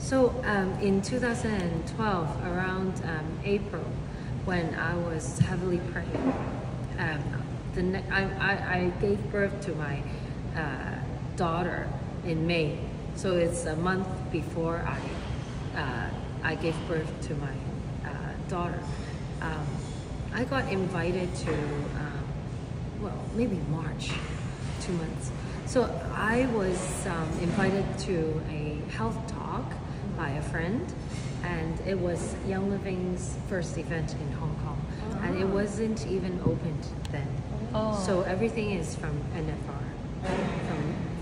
So in 2012, around April, when I was heavily pregnant, I gave birth to my daughter in May. So it's a month before I gave birth to my daughter. I got invited to, well, maybe March, 2 months. So I was invited to a health talk by a friend, and it was Young Living's first event in Hong Kong, and it wasn't even opened then. So everything is from NFR,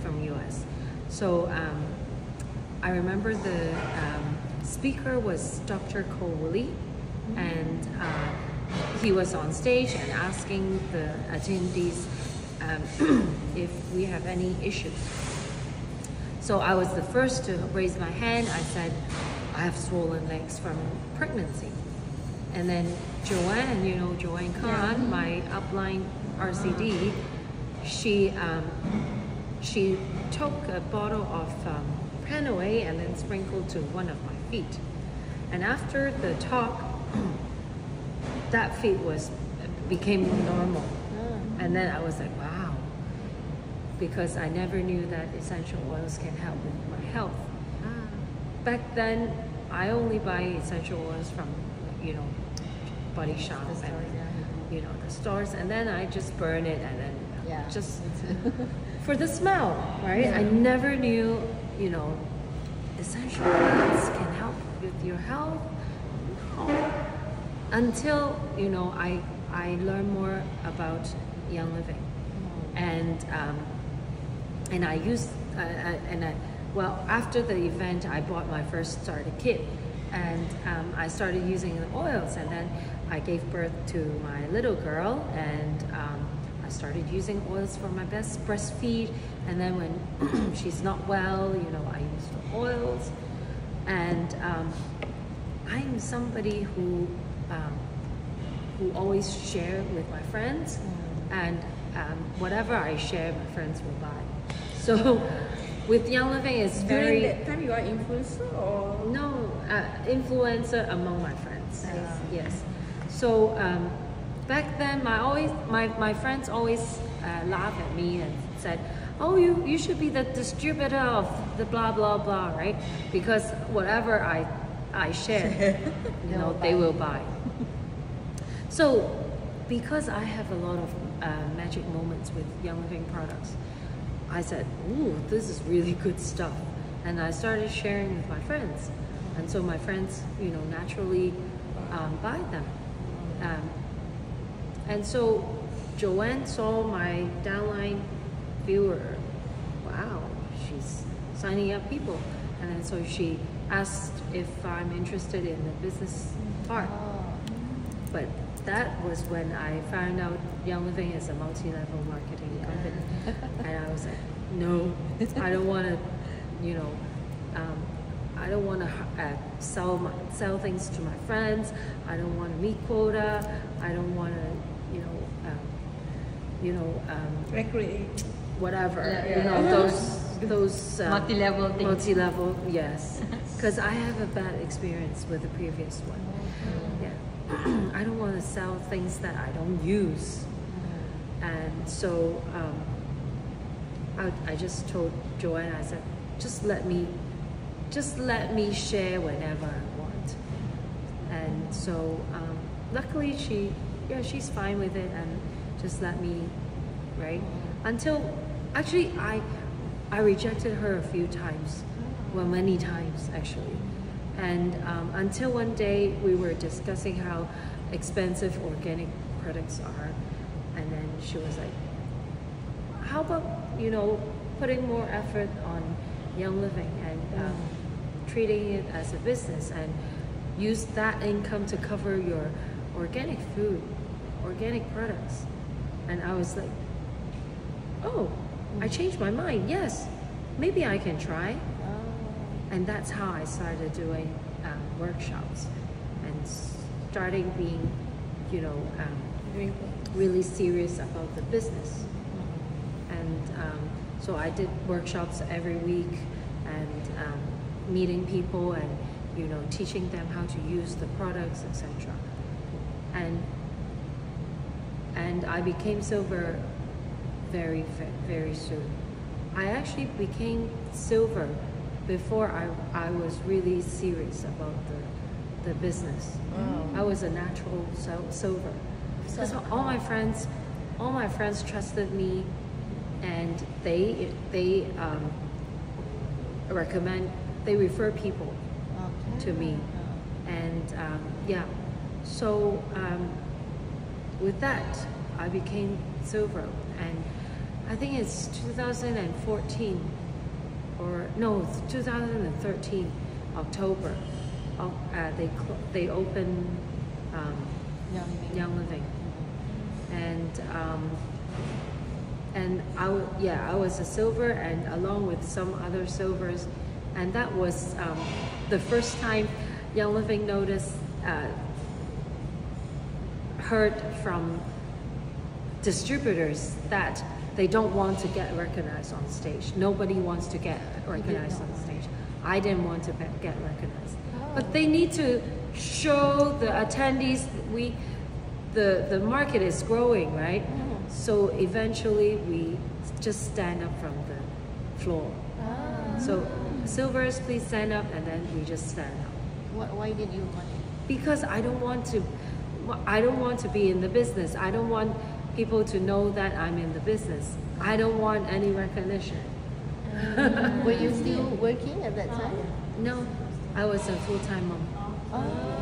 from US. So I remember the speaker was Dr. Kohli, and he was on stage and asking the attendees if we have any issues. So I was the first to raise my hand. I said, I have swollen legs from pregnancy. And then Joanne, you know Joanne Khan, my upline RCD, she took a bottle of Panaway and then sprinkled to one of my feet. And after the talk, that feet became normal. And then I was like, wow, because I never knew that essential oils can help with my health. Back then, I only buy essential oils from, you know, Body Shop and, you know, the stores, and then I just burn it and then just for the smell, right? I never knew, you know, essential oils can help with your health. Until, you know, I learned more about Young Living, and I used well, after the event, I bought my first starter kit, and I started using the oils, and then I gave birth to my little girl, and I started using oils for my breastfeed, and then when she's not well, you know, I use the oils, and I'm somebody who always share with my friends, and whatever I share, my friends will buy. So with Young Living, it's very... During that time, you are influencer or? No, influencer among my friends. Yes. So back then, my friends always laugh at me and said, oh, you should be the distributor of the blah, blah, blah, right? Because whatever I share, you know, they will buy. So because I have a lot of magic moments with Young Living products, I said, ooh, this is really good stuff. And I started sharing with my friends. And so my friends, you know, naturally buy them. And so Joanne saw my downline viewer. Wow, she's signing up people. And then so she asked if I'm interested in the business part. But that was when I found out Young Living is a multi-level marketing company. And I was like, no, I don't want to, you know, I don't want to sell things to my friends. I don't want to meet quota. I don't want to, recreate whatever, you know, those multi-level things. Multi-level, yes, because I have a bad experience with the previous one. I don't want to sell things that I don't use, and so I just told Joanne, I said, just let me share whenever I want. And so luckily she's fine with it, and just let me, right? Until actually I rejected her a few times, well, many times actually. And until one day we were discussing how expensive organic products are, and then she was like, how about, you know, putting more effort on Young Living and treating it as a business, and use that income to cover your organic food, organic products. And I was like, oh, I changed my mind. Yes, maybe I can try. And that's how I started doing workshops and starting being, you know, really serious about the business. And so I did workshops every week, and meeting people and teaching them how to use the products, etc. And I became silver very, very soon. I actually became silver before I was really serious about the business. I was a natural silver. Because all my friends trusted me, and they refer people to me, and so with that I became silver, and I think it's 2014 or no 2013 October. They opened Young Living, and I was a silver, and along with some other silvers, and that was the first time Young Living heard from distributors that they don't want to get recognized on stage. Nobody wants to get recognized on stage. I didn't want to get recognized, but they need to show the attendees the market is growing, right? So eventually we just stand up from the floor. So silvers, please stand up, and then we just stand up. Why did you want it? Because I don't want to be in the business. I don't want people to know that I'm in the business. I don't want any recognition. Were you still working at that time? No, I was a full-time mom.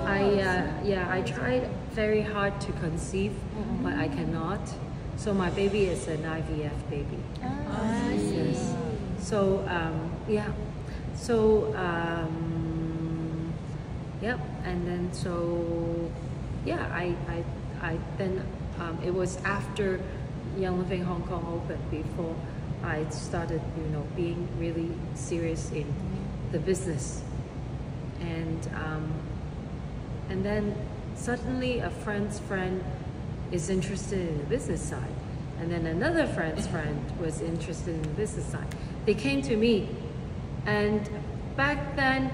I tried very hard to conceive, but I cannot. So my baby is an IVF baby. Yes. So and then I then it was after Young Living Hong Kong opened before I started being really serious in the business, and then suddenly a friend's friend is interested in the business side, and then another friend's friend was interested in the business side. They came to me, and back then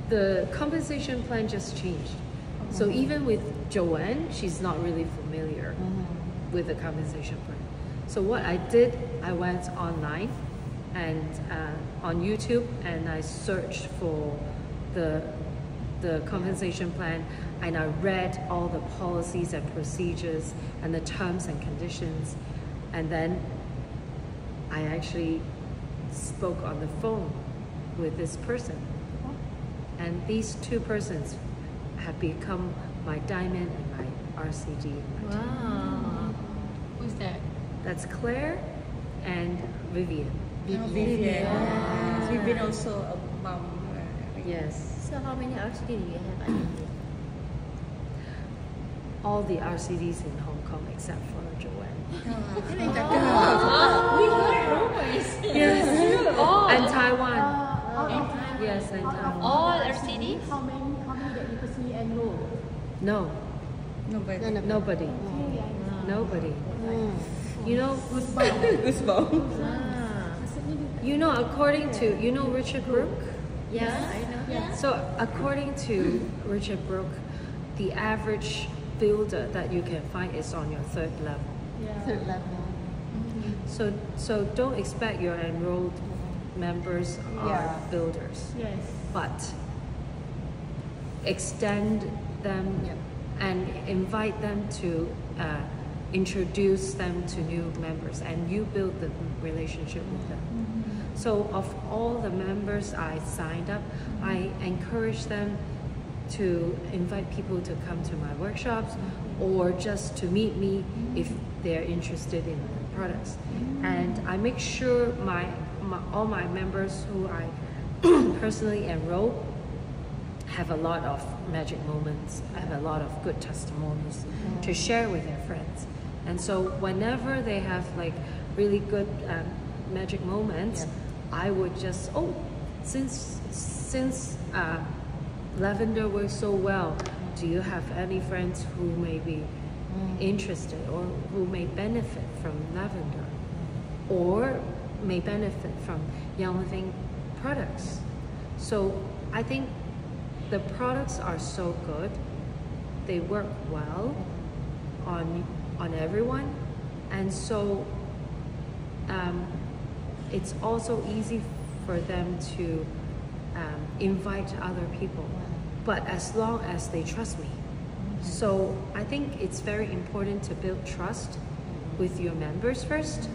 the compensation plan just changed. So even with Joanne, she's not really familiar with the compensation plan. So what I did, I went online and on YouTube, and I searched for the compensation plan, and I read all the policies and procedures and the terms and conditions, and then I actually spoke on the phone with this person, and these two persons have become my diamond and my RCD. Wow. Who's that? That's Claire and Vivian. Vivian. Vivian also a mom. Yes. So how many RCD do you have? All the RCDs in Hong Kong except for Joanne. We heard rumors. Yes. And Taiwan. And Yes, and Taiwan. all RCDs? How many that you personally enroll? No, Nobody. nobody. Nobody. You know, according to, Richard Brooke? Yeah, I know. Yeah. So according to Richard Brooke, the average builder that you can find is on your third level. Third level. So don't expect your enrolled members are builders. Yes. But extend them and invite them to introduce them to new members, and you build the relationship with them. So of all the members I signed up, I encourage them to invite people to come to my workshops or just to meet me if they're interested in the products. And I make sure all my members who I personally enroll have a lot of magic moments, have a lot of good testimonies to share with their friends. And so whenever they have like really good magic moments, I would just, since lavender works so well, do you have any friends who may be interested or who may benefit from lavender or may benefit from Young Living products? So I think the products are so good. They work well on everyone, and so it's also easy for them to invite other people, but as long as they trust me. So I think it's very important to build trust with your members first,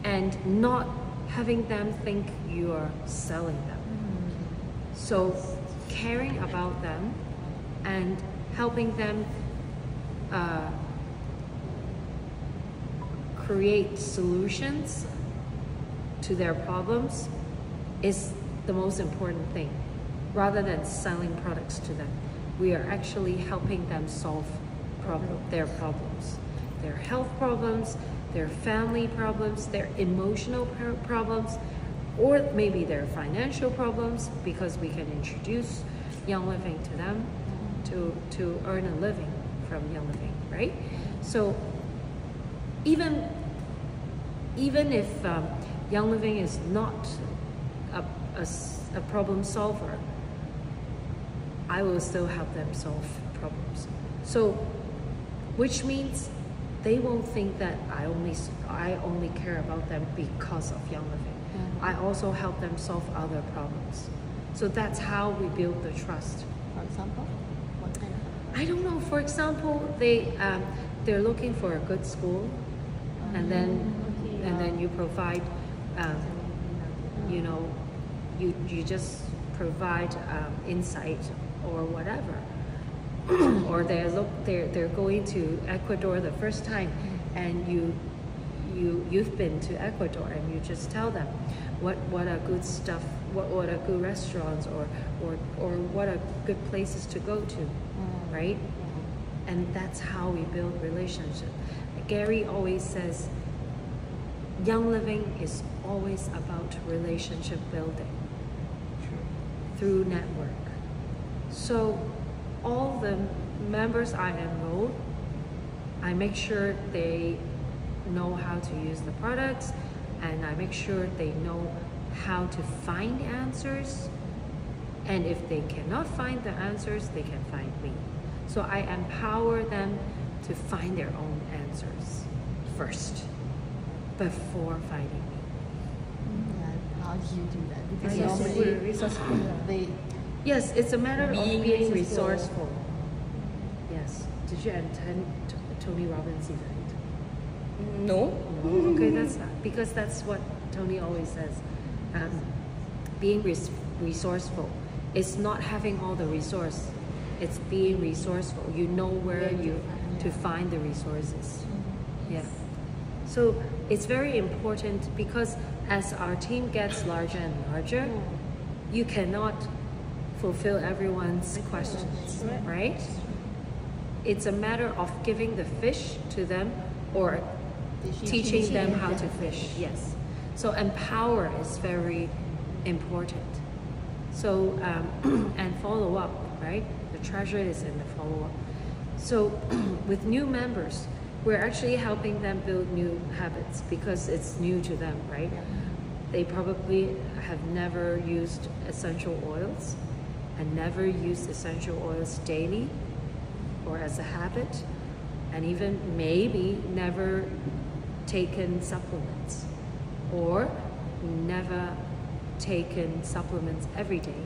and not having them think you are selling them. So caring about them and helping them create solutions to their problems is the most important thing, rather than selling products to them. We are actually helping them solve their problems, their health problems, their family problems, their emotional problems, or maybe their financial problems, because we can introduce Young Living to them to earn a living from Young Living, right? So even if Young Living is not a problem solver, I will still help them solve problems. So, which means they won't think that I only care about them because of Young Living. I also help them solve other problems. So that's how we build the trust. For example, what kind of? I don't know. For example, they're looking for a good school, and then you provide, you know, you just provide insight or whatever. Or they're going to Ecuador the first time, and you've been to Ecuador, and you just tell them what are good stuff, what are good restaurants, or what are good places to go to, right? And that's how we build relationship. Gary always says, Young Living is always about relationship building through network. So all the members I enroll, I make sure they know how to use the products, and I make sure they know how to find answers. And if they cannot find the answers, they can find me. So I empower them to find their own answers first, before finding me. How do you do that? Because Yes. normally Yes, it's a matter of being resourceful. resourceful. Yes. Did you attend Tony Robbins' event? No. No. Okay, that's because that's what Tony always says. Being resourceful. It's not having all the resource. It's being resourceful. You know where to find the resources. Yeah. So it's very important, because as our team gets larger and larger, you cannot fulfill everyone's questions, right? It's a matter of giving the fish to them, or teaching them how to fish. Yes. So empower is very important. So and follow up, right? The treasure is in the follow up. So with new members, we're actually helping them build new habits, because it's new to them, right? They probably have never used essential oils, and never used essential oils daily or as a habit, and even maybe never taken supplements, or never taken supplements every day,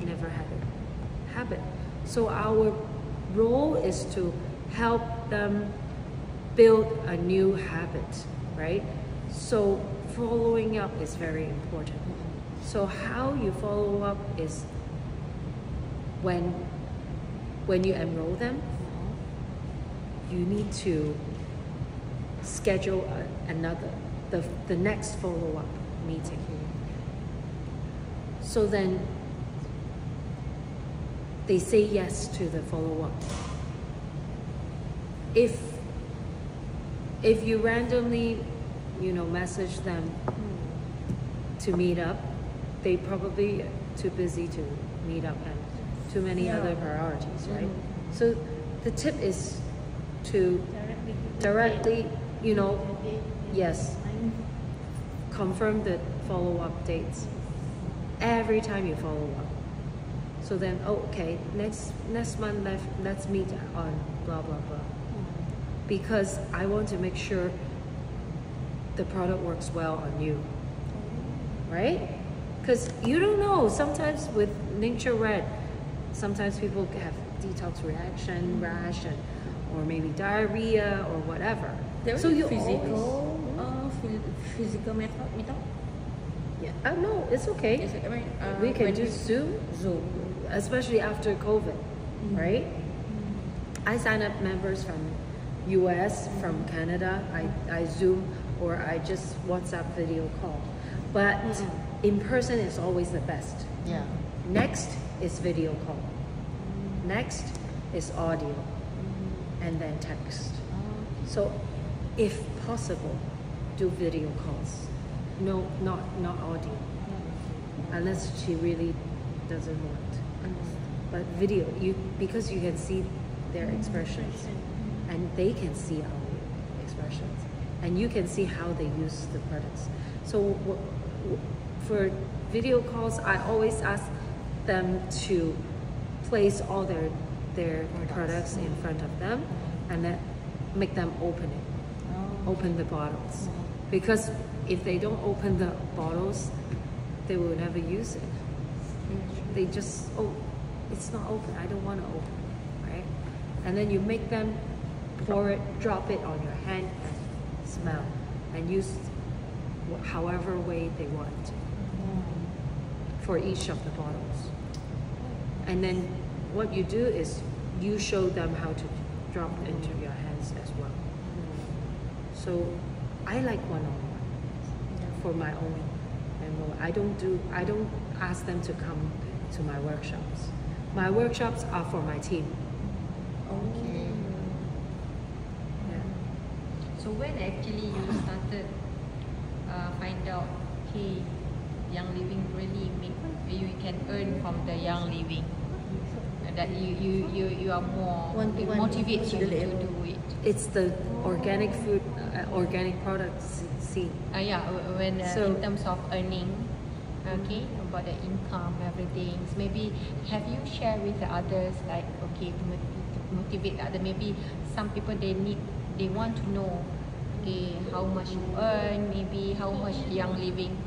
never had a habit. So our role is to help them build a new habit, right? So following up is very important. So how you follow up is when you enroll them, you need to schedule the next follow-up meeting. So then they say yes to the follow-up. If you randomly, message them to meet up, they probably too busy to meet up, and too many other priorities, right? So the tip is to directly, yes, confirm the follow-up dates every time you follow up. So then, okay, next month let's meet on blah blah blah. Because I want to make sure the product works well on you, right? Because you don't know, sometimes with Nature Red, sometimes people have detox reaction, rash, or maybe diarrhea or whatever. There So is you physical method. yeah, no, it's okay. Is it right? We can when do Zoom, especially after COVID, right? I sign up members from US, from Canada. I Zoom or I just WhatsApp video call. But in person is always the best. Yeah. Next is video call. Next is audio. And then text. So if possible, do video calls. No, not audio. Unless she really doesn't want. But video, because you can see their expressions and they can see our expressions and you can see how they use the products. So for video calls, I always ask them to place all their products in front of them and then make them open it, open the bottles. Because if they don't open the bottles, they will never use it. They just, it's not open, I don't want to open it, right? And then you make them pour it, drop it on your hand and smell and use however way they want for each of the bottles. And then what you do is you show them how to drop into your hands as well. So I like one-on-one for my own member. I don't ask them to come to my workshops. My workshops are for my team. Okay. Yeah. So when actually you started find out, hey, Young Living really make you can earn from the Young Living, that you are more motivated you to do it. It's the organic food, organic products scene. Yeah, when So- in terms of earning, okay, about the income, everything. Maybe have you shared with the others, like, okay, to motivate the other? Maybe some people they want to know, okay, how much you earn, maybe how much Young Living.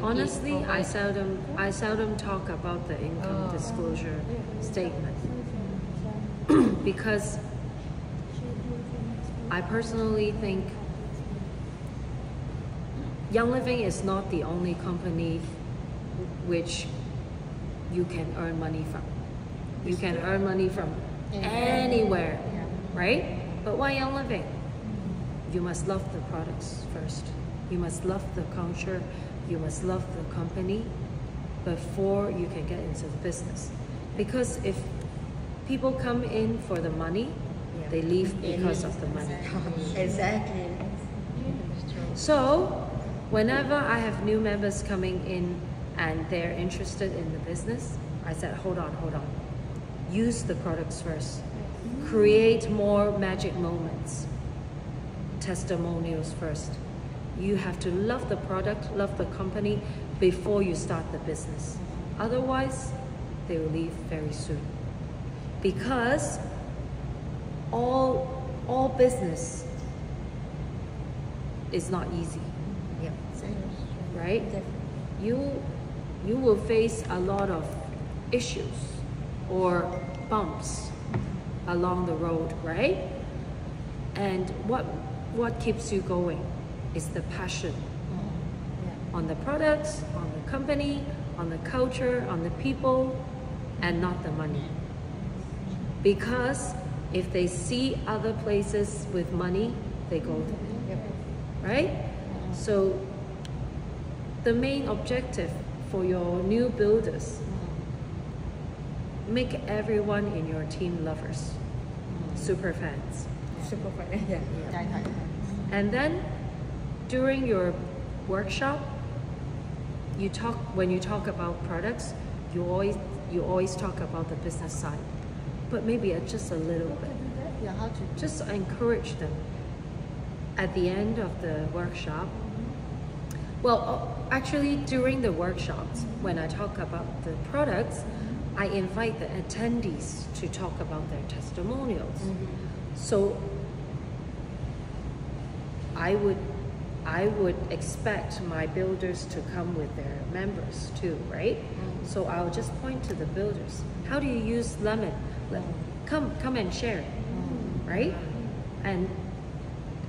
Honestly, I provide. seldom talk about the income disclosure statement because I personally think Young Living is not the only company which you can earn money from. You can earn money from anywhere, right? But why Young Living? You must love the products first. You must love the culture. You must love the company before you can get into the business. Because if people come in for the money, they leave because of the money. Exactly. So, whenever I have new members coming in and they're interested in the business, I said, hold on. Use the products first. Create more magic moments. Testimonials first. You have to love the product, love the company before you start the business. Otherwise, they will leave very soon. Because all business is not easy, Yeah. right? You will face a lot of issues or bumps along the road, right? And what keeps you going is the passion on the products, on the company, on the culture, on the people, and not the money. Because if they see other places with money, they go there, right? So the main objective for your new builders, make everyone in your team lovers, super fans. Super fun. Yeah. And then during your workshop, when you talk about products, you always talk about the business side, but maybe just a little bit. Yeah, how to Just encourage them. At the end of the workshop, well, actually during the workshops, when I talk about the products, I invite the attendees to talk about their testimonials. So I would expect my builders to come with their members too, right? So I'll just point to the builders. How do you use lemon? Come and share, right? And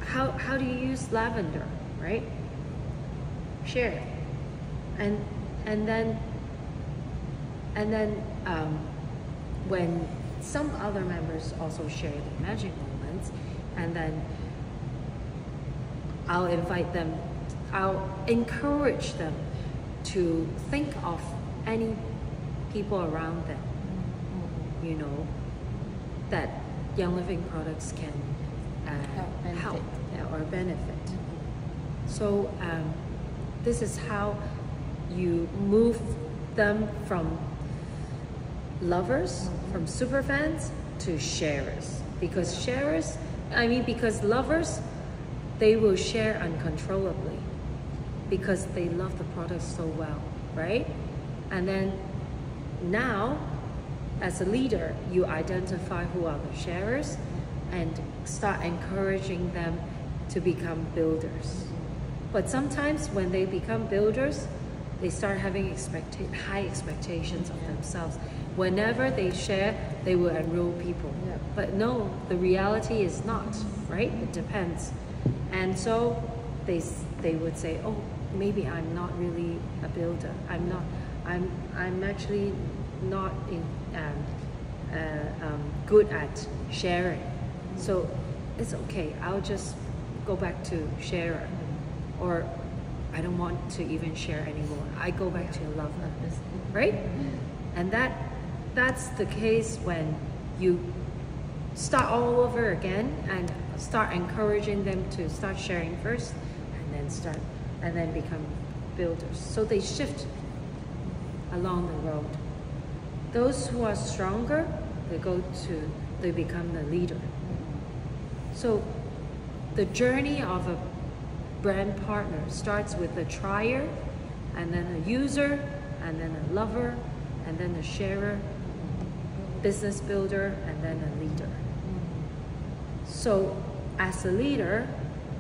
how do you use lavender, right? Share. And then when some other members also share the magic moments, and then I'll invite them, I'll encourage them to think of any people around them, you know, that Young Living products can help or benefit. So this is how you move them from lovers, from super fans to sharers. Because lovers, they will share uncontrollably because they love the product so well, right? And then now, as a leader, you identify who are the sharers and start encouraging them to become builders. But sometimes when they become builders, they start having high expectations of themselves. Whenever they share, they will enroll people. Yeah. But no, the reality is not, right? It depends. And so they would say, oh, maybe I'm not really a builder. I'm actually not good at sharing. So it's okay, I'll just go back to sharer. Or I don't want to even share anymore. I go back to lover, right? And that's the case when you start all over again and start encouraging them to start sharing first, and then become builders. So they shift along the road. Those who are stronger, they become the leader. So the journey of a brand partner starts with a trier, and then a user, and then a lover, and then a sharer, business builder, and then a leader. So as a leader,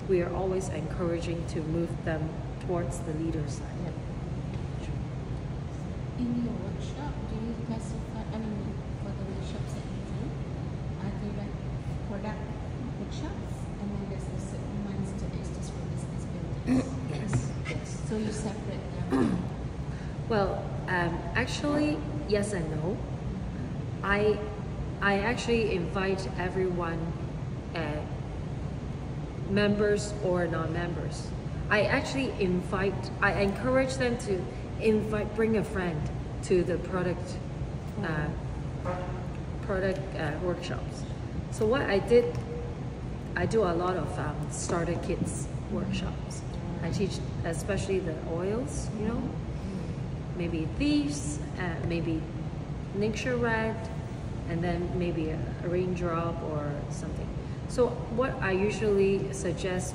we are always encouraging to move them towards the leader side. In your workshop, do you classify, for the workshops that you do, are they like product workshops? And then there's a certain ones that is just for business builders? Yes. So you separate them? Well, actually, yes and no. I actually invite everyone, members or non-members. I encourage them to bring a friend to the product workshops. So what I do a lot of starter kits workshops. I teach especially the oils, you know, maybe thieves, maybe Nixure Red, and then maybe a raindrop or something. So what I usually suggest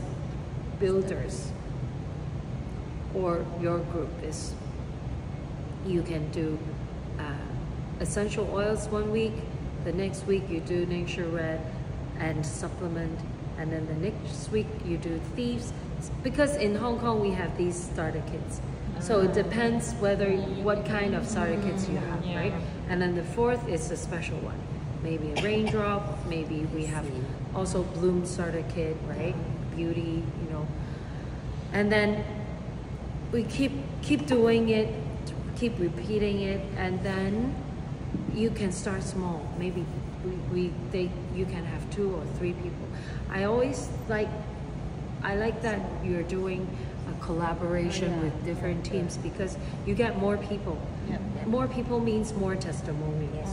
builders or your group is you can do essential oils one week, the next week you do Nixure Red and supplement, and then the next week you do thieves, because in Hong Kong we have these starter kits. So it depends what kind of starter kits you have, right? And then the fourth is a special one. Maybe a raindrop, maybe we have also bloom starter kit, right? Beauty, you know. And then we keep doing it, keep repeating it, and then you can start small. Maybe you can have 2 or 3 people. I like that you're doing a collaboration with different teams, because you get more people. More people means more testimonials.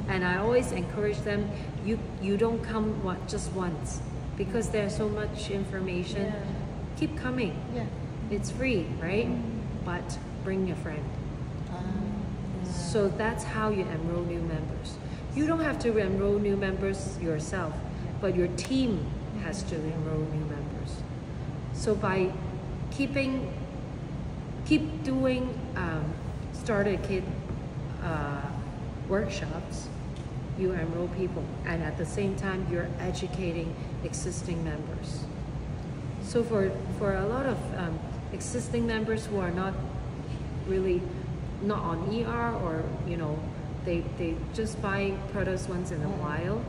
And I always encourage them, you don't come just once, because there's so much information. Keep coming. It's free, right? But bring a friend. So that's how you enroll new members. You don't have to enroll new members yourself, but your team has to enroll new members. So by keep keep doing starter kit workshops, you enroll people, and at the same time you're educating existing members. So for a lot of existing members who are not really not on ER, or they just buy products once in a while,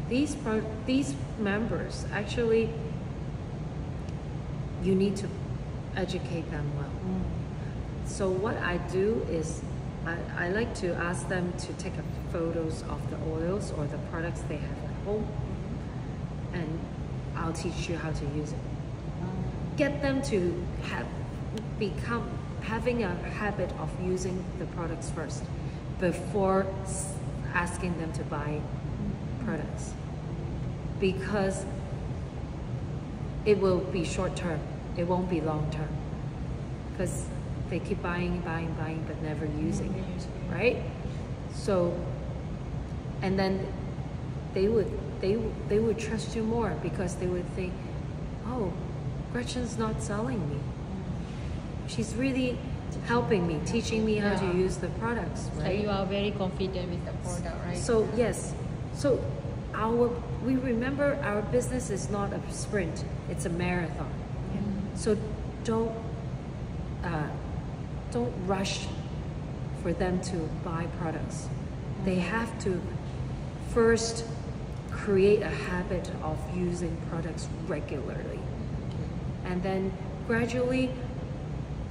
these members actually, you need to educate them well. So what I do is I like to ask them to take photos of the oils or the products they have at home, and I'll teach you how to use it. Get them to having a habit of using the products first before asking them to buy products, because it will be short term, it won't be long term, because they keep buying but never using it, right? So, and then they would trust you more, because they would think, oh, Gretchen's not selling me, she's really helping me, teaching me how to use the products, right? So you are very confident with the product, right? So yes, so we remember our business is not a sprint, it's a marathon. So don't rush for them to buy products. They have to first create a habit of using products regularly, and then gradually,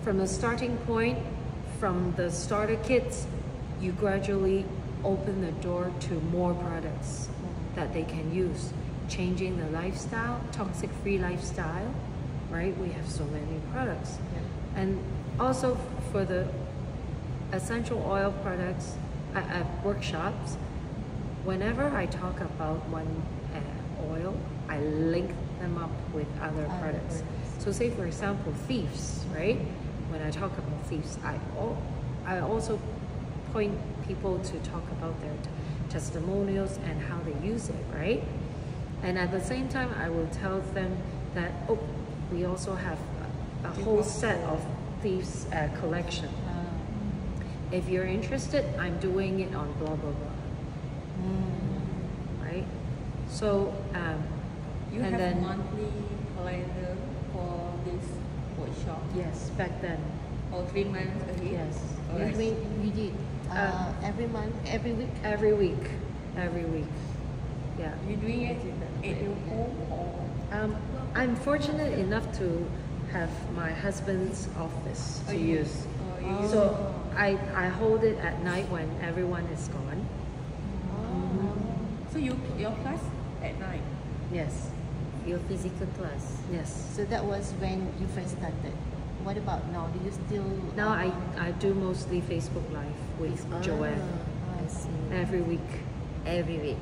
from the starting point, from the starter kits, you gradually open the door to more products that they can use, changing the lifestyle, toxic-free lifestyle, right? We have so many products. And also for the essential oil products at workshops, whenever I talk about one oil, I link them up with other products. So say for example, thieves, right? When I talk about thieves, I also point people to talk about their testimonials and how they use it, right? And at the same time, I will tell them that, oh, we also have a whole set of thieves collection. If you're interested, I'm doing it on blah, blah, blah. Right? So, you and have then, monthly calendar for this workshop? yes, back then. Or 3 months ahead? Yes. Alright. We did every month, every week. Every week. Yeah. You're doing it at your home or? I'm fortunate enough to have my husband's office to use. So I hold it at night when everyone is gone. So your class at night? Yes. Your physical class. Yes. So that was when you first started. What about now? Do you still? Now I do mostly Facebook Live with Joanne I see. every week. Every week.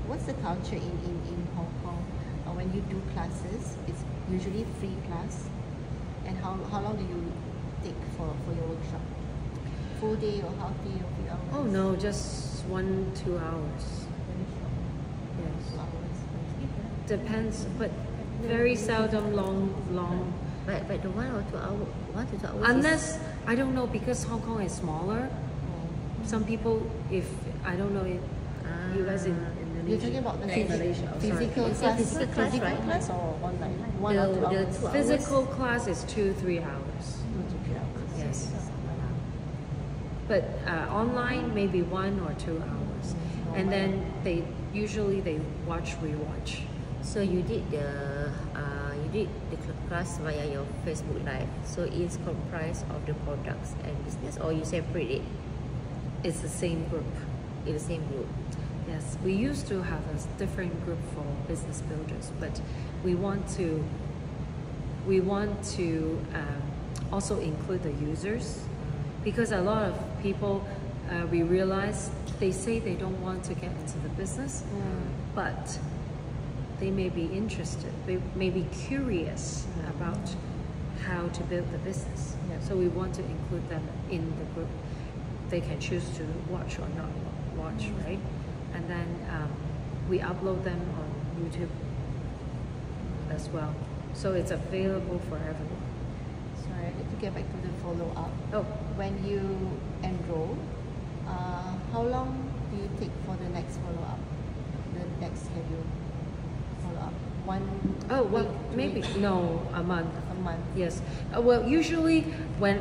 What's the culture in Hong Kong? When you do classes, it's usually free class. And how long do you take for your workshop? Full day or half day or few hours? Oh no, just 1-2 hours. Very short. Yes. 2 hours. Depends, but very seldom long. But the 1 or 2 hours, 1 to 2 hours. Unless, I don't know, because Hong Kong is smaller. Some people, if, I don't know if you guys in Indonesia. You're talking about the Malaysia, oh, sorry. physical class or online? 1 or 2 hours. Physical class is 2-3 hours. 2 to 3 hours. Yes. But online, maybe 1 or 2 hours. And then they watch, rewatch. So you did the class via your Facebook Live. So it's comprised of the products and business, or you separate it? It's the same group. In the same group. Yes, we used to have a different group for business builders, but we want to also include the users, because a lot of people we realize they say they don't want to get into the business, but they may be interested, they may be curious about how to build the business. So we want to include them in the group. They can choose to watch or not watch, right? And then we upload them on YouTube as well. So it's available for everyone. sorry, to get back to the follow-up. Oh, When you enroll, how long do you take for the next follow-up? The next schedule follow-up? oh well, week, 2 maybe weeks, no, a month. a month. Yes. Well, usually when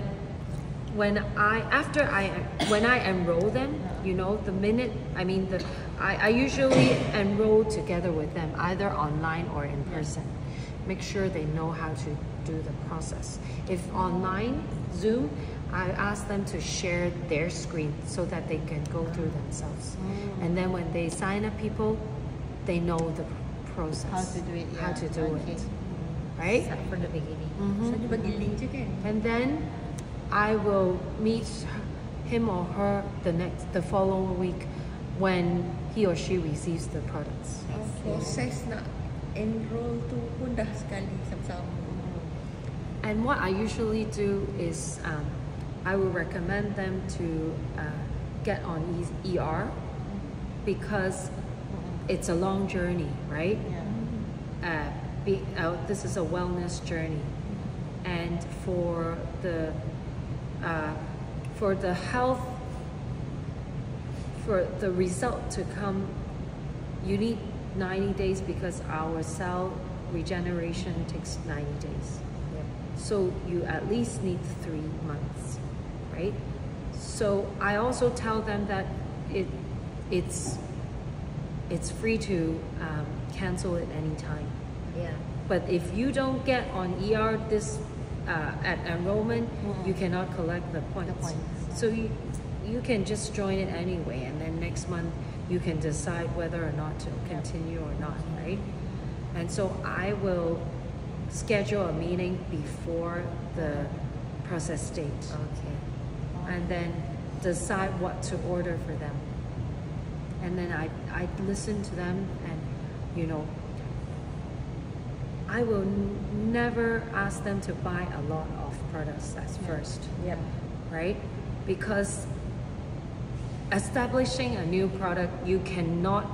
I enroll them, you know, the minute I usually enroll together with them either online or in person. Make sure they know how to do the process. If online Zoom, I ask them to share their screen so that they can go through themselves. And then when they sign up people, they know the process. How to do it, yeah. How to do Okay. it. Right? Start from the beginning. So dia bagi link je kan? And then I will meet him or her the following week when he or she receives the products. Proses nak enroll tu pun dah sekali sama-sama. And what I usually do is I will recommend them to get on ER because it's a long journey, right? Yeah. This is a wellness journey, and for the health, for the result to come, you need 90 days because our cell regeneration takes 90 days. Yep. So you at least need 3 months, right? So I also tell them that it's free to cancel it anytime. Yeah. But if you don't get on ER at enrollment, you cannot collect the points. points. So you can just join it anyway, and then next month you can decide whether or not to continue or not, right? And so I will schedule a meeting before the process date, Okay. and then decide what to order for them. And then I listen to them, and you know, I will never ask them to buy a lot of products at first, Yep. right? Because establishing a new product, you cannot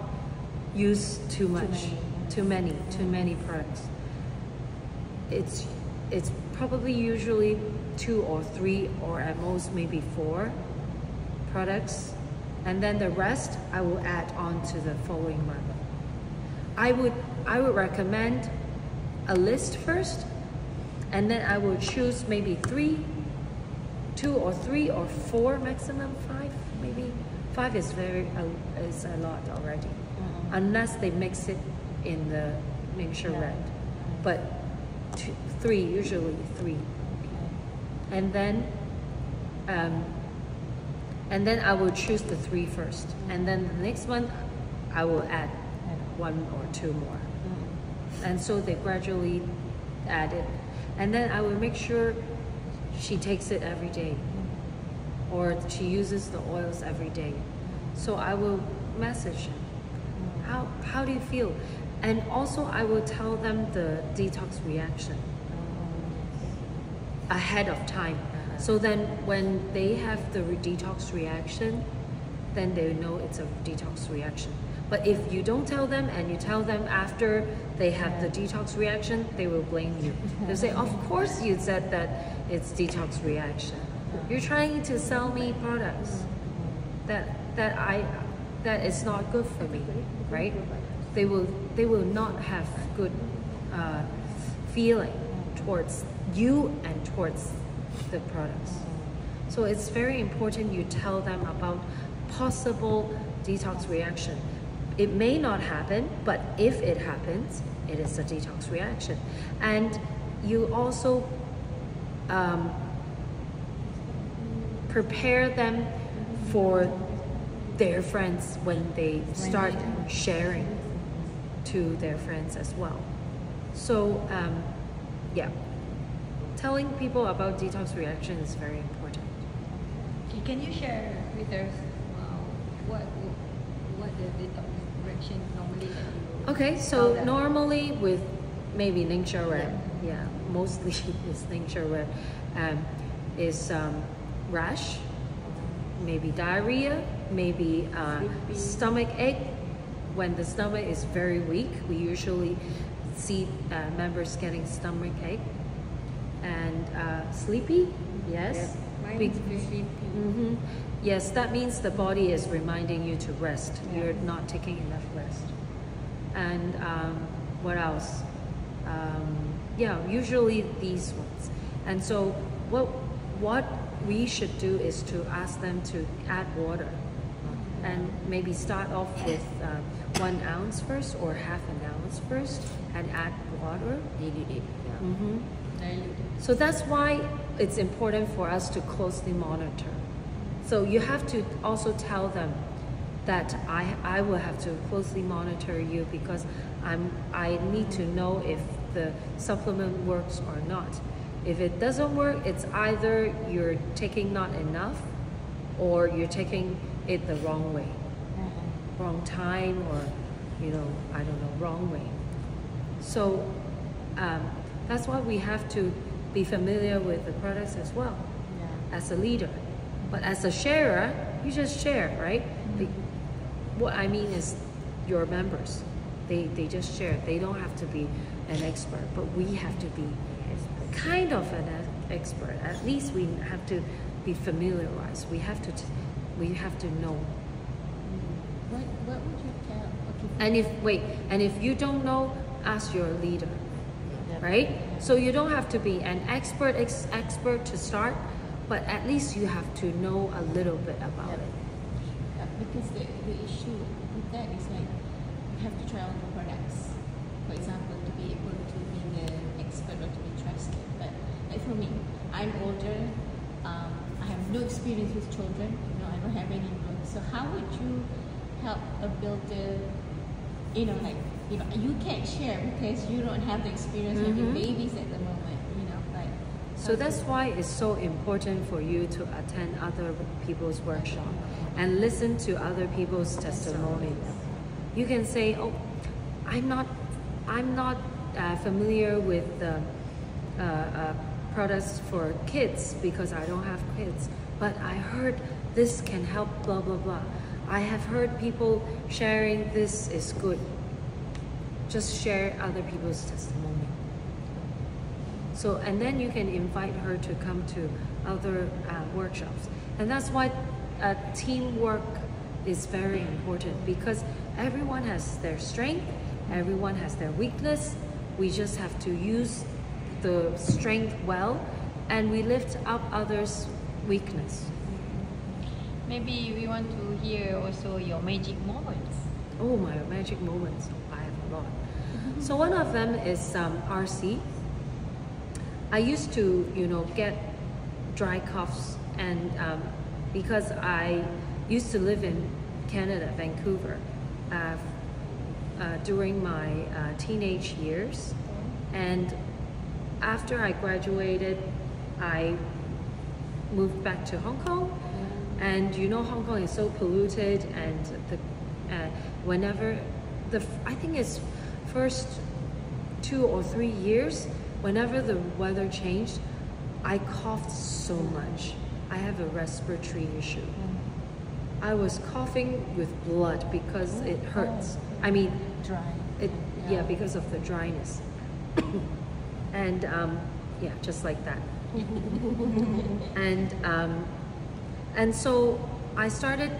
use too much, too many products. It's probably usually 2 or 3 or at most maybe 4 products, and then the rest I will add on to the following month. I would recommend a list first, and then I will choose maybe 2 or 3 or 4, maximum 5 maybe. 5 is is a lot already, unless they mix it in the Ningxia Red. But 3, usually 3, and then I will choose the 3 first, and then the next month I will add 1 or 2 more, and so they gradually add it, and then I will make sure she takes it every day, or she uses the oils every day. So I will message how do you feel, and also I will tell them the detox reaction ahead of time. So then when they have the detox reaction, then they know it's a detox reaction. But if you don't tell them, and you tell them after they have the detox reaction, they will blame you. They'll say, of course you said that it's detox reaction. You're trying to sell me products that is not good for me, right? They will not have good feeling towards you and towards the products. So it's very important you tell them about possible detox reaction. It may not happen, but if it happens, it is a detox reaction. And you also prepare them for their friends when they start sharing to their friends as well. So yeah, telling people about detox reaction is very important. Okay, can you share with us what the detox reaction normally that you Okay, tell so them? normally with maybe Ningxia Red, yeah, mostly it's Ningxia Red, is rash, maybe diarrhea, maybe stomach ache. When the stomach is very weak, we usually see members getting stomach ache. and sleepy. Yes. Mine Be- is very sleepy. Mhm. Yes, that means the body is reminding you to rest. Yeah. You're not taking enough rest. And what else? Yeah, usually these ones. And so what we should do is to ask them to add water, and maybe start off with 1 ounce first or half an ounce first, and add water. Dilute it. Yeah. Mhm. Dilute. So that's why it's important for us to closely monitor. So you have to also tell them that I will have to closely monitor you because I need to know if the supplement works or not. If it doesn't work, it's either you're taking not enough or you're taking it the wrong way, wrong time, or I don't know, wrong way. So that's why we have to be familiar with the products as well, as a leader. But as a sharer, you just share, right? What I mean is your members, they just share. They don't have to be an expert, but we have to be kind of an expert. At least we have to be familiarized. We have to know. What would you tell? Okay. And if you don't know, ask your leader, right? So you don't have to be an expert to start, but at least you have to know a little bit about it. Because the issue with that is like you have to try all the products, for example, to be able to be an expert or to be trusted. But like for me, I'm older. I have no experience with children. I don't have any. So how would you help a builder? You can't share because you don't have the experience having babies at the moment. So that's why it's so important for you to attend other people's workshop and listen to other people's testimonials. You can say, "Oh, I'm not familiar with the products for kids because I don't have kids, but I heard this can help blah blah blah. I have heard people sharing this is good." Just share other people's testimony. So, and then you can invite her to come to other workshops. And that's why teamwork is very important, because everyone has their strength, everyone has their weakness. We just have to use the strength well, and we lift up others' weakness. Maybe we want to hear also your magic moments. Oh, my magic moments. I have a lot. So one of them is RC. I used to, get dry coughs, and because I used to live in Canada, Vancouver, during my teenage years, and after I graduated, I moved back to Hong Kong, and Hong Kong is so polluted, and I think it's first 2 or 3 years. Whenever the weather changed, I coughed so much. I have a respiratory issue. I was coughing with blood because it hurts. I mean, Dry. because of the dryness. And just like that. And so I started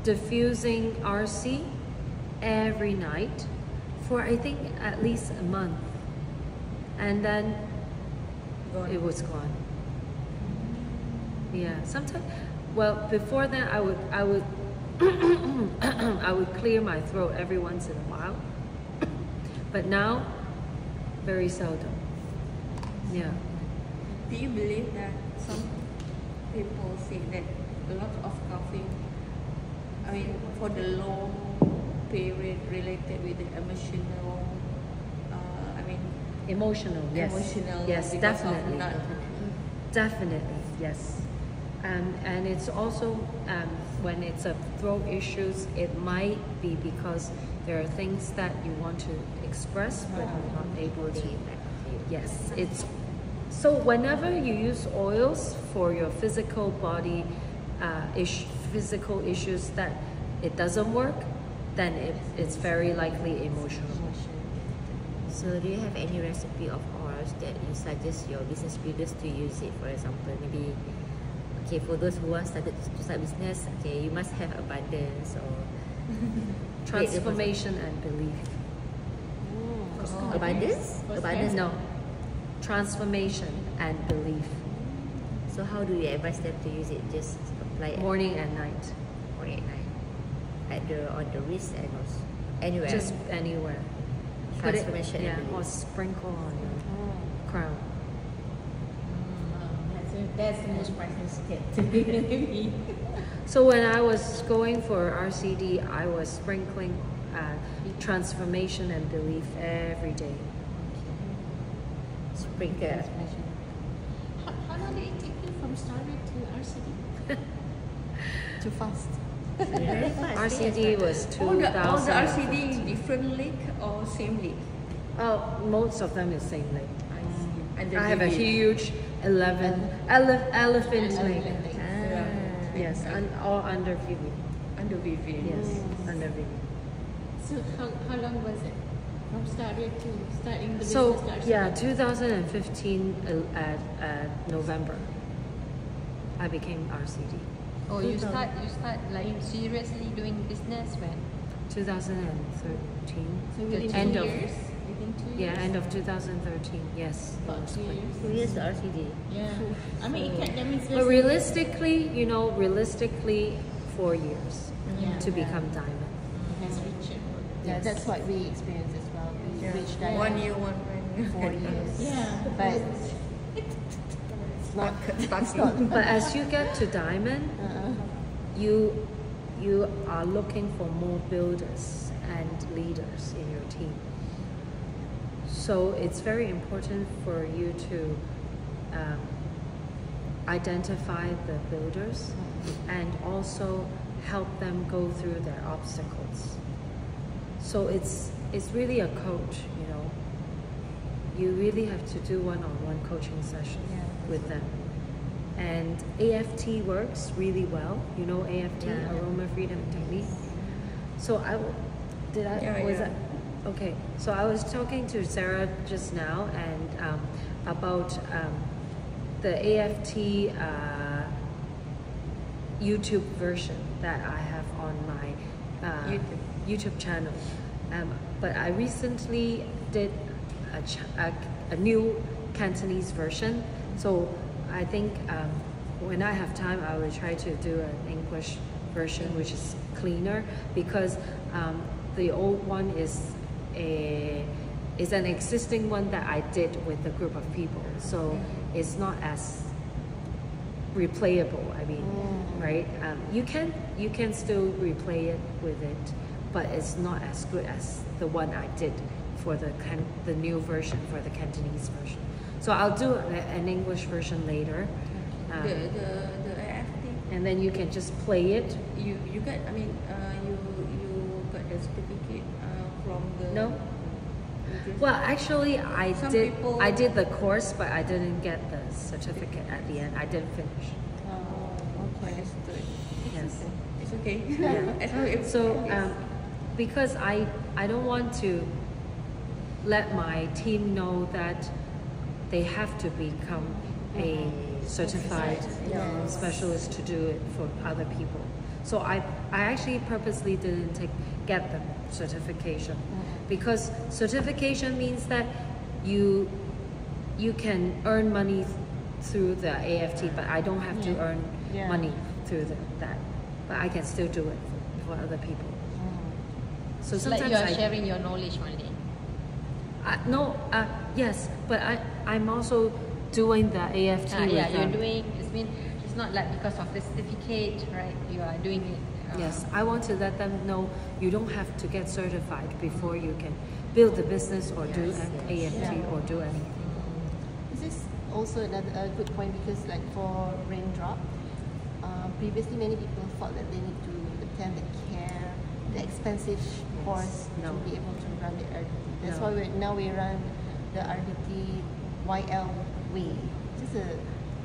diffusing RC every night for I think at least a month. And then it was gone. Yeah, sometimes. Well, before that, I would I would clear my throat every once in a while, but now, very seldom. Yeah. Do you believe that some people say that a lot of coughing, for the long period related with the emotional, Emotional, yes. Emotional, yes, because of definitely. not- Definitely, yes. And it's also, when it's a throat issues, it might be because there are things that you want to express, but you're not able to. Yes, it's, so whenever you use oils for your physical body, physical issues that it doesn't work, then it's very likely emotional. So do you have any recipe of approach that you suggest your business builders to use it? For example, maybe okay, for those who want to start business, okay, you must have abundance or Transformation and belief. abundance. Abundance. No, transformation and belief. So how do you advise them to use it? Just apply it Morning and night. morning at night, on the wrist and also anywhere. Just anywhere. Put it, Transformation and yeah, or belief. sprinkle on your crown. That's the most priceless tip to me. So when I was going for RCD, I was sprinkling transformation and belief every day. Sprinkle. How long did it take you from starter to RCD? Too fast. Very fast. RCD was All the 2000. RCD different league or same league? Oh, most of them is same lake. I see. And the I have a Vivian. huge elephant lake. Yeah. Yes, and all under Vivi. Under Vivian. Yes, under Vivi. So how long was it from starter to starting the So business to RCD? yeah, 2015 November, I became RCD. Oh, you start like seriously doing business when? 2013. So within End 2 of- years? Within 2 years? Yeah, end of 2013. Yes. it About was 2 quick. years. 2 years to RCD. Yeah. I mean, it can, that means But realistically, realistically, 4 years Yeah. to become diamond. Has reached it. Yeah, that's what we experience as well. We reached that 1 year, 1 year. 4 years. Yeah. But it's not. It's not. But as you get to diamond, you are looking for more builders and leaders in your team. So it's very important for you to identify the builders and also help them go through their obstacles. So it's really a coach, You really have to do one-on-one coaching session with them. And AFT works really well. You know AFT, Yeah. Aroma Freedom Technique. So Yeah. Okay, so I was talking to Sarah just now and about the AFT YouTube version that I have on my YouTube channel. But I recently did a new Cantonese version. So I think when I have time, I will try to do an English version, which is cleaner, because the old one is an existing one that I did with a group of people. So it's not as replayable. I mean, right? You can still replay it with it, but it's not as good as the one I did for the new version, for the Cantonese version. So I'll do an English version later, The AFT, and then you can just play it. you got, I mean, you got the certificate from the... No? you just- Well, actually, Some I people- did the course, but I didn't get the certificate at the end. I didn't finish. Okay. Understood. Yes. It's okay. Yeah. As long as- So, because I don't want to let my team know that they have to become a certified specialist to do it for other people. So I actually purposely didn't get the certification, because certification means that you can earn money through the AFT, but I don't have to earn money through that. But I can still do it for other people. So It's like sometimes you are sharing your knowledge only. yes, but I'm also doing the AFT with Yeah, them. you're doing. It's not like because of the certificate, right? You are doing it. Yes, I want to let them know you don't have to get certified before you can build the business or do an AFT or do anything. This is also another good point, because like for Raindrop, previously many people thought that they need to attend the expensive course No. to be able to run the RDT. That's No. why we run the RDT YL way.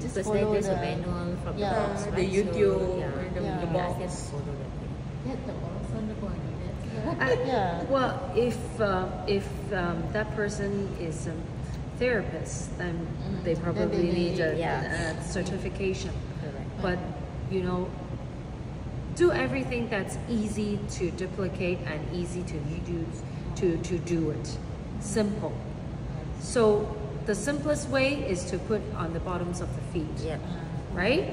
Just Because follow there's the a manual from Yeah. the box, The right? YouTube, So, yeah, the Yeah. box. you just follow that way. Get the balls on the board. That's Yeah. Well, if that person is therapists, then they probably need a, Yeah. a certification. Correct. But you know, do everything that's easy to duplicate and easy to use to do it. Simple. So the simplest way is to put on the bottoms of the feet, Yeah. right?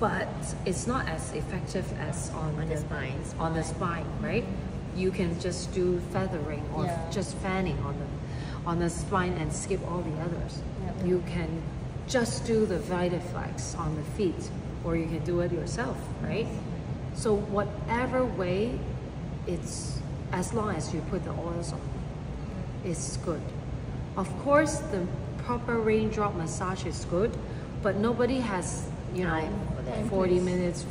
But it's not as effective as on On the spine. On the spine, right? You can just do feathering or Yeah. just fanning on the spine and skip all the others. Yeah. You can just do the Vitaflex on the feet, or you can do it yourself, right? So whatever way, it's as long as you put the oils on, it's good. Of course, the proper raindrop massage is good, but nobody has, you know, Time for that. 40 minutes,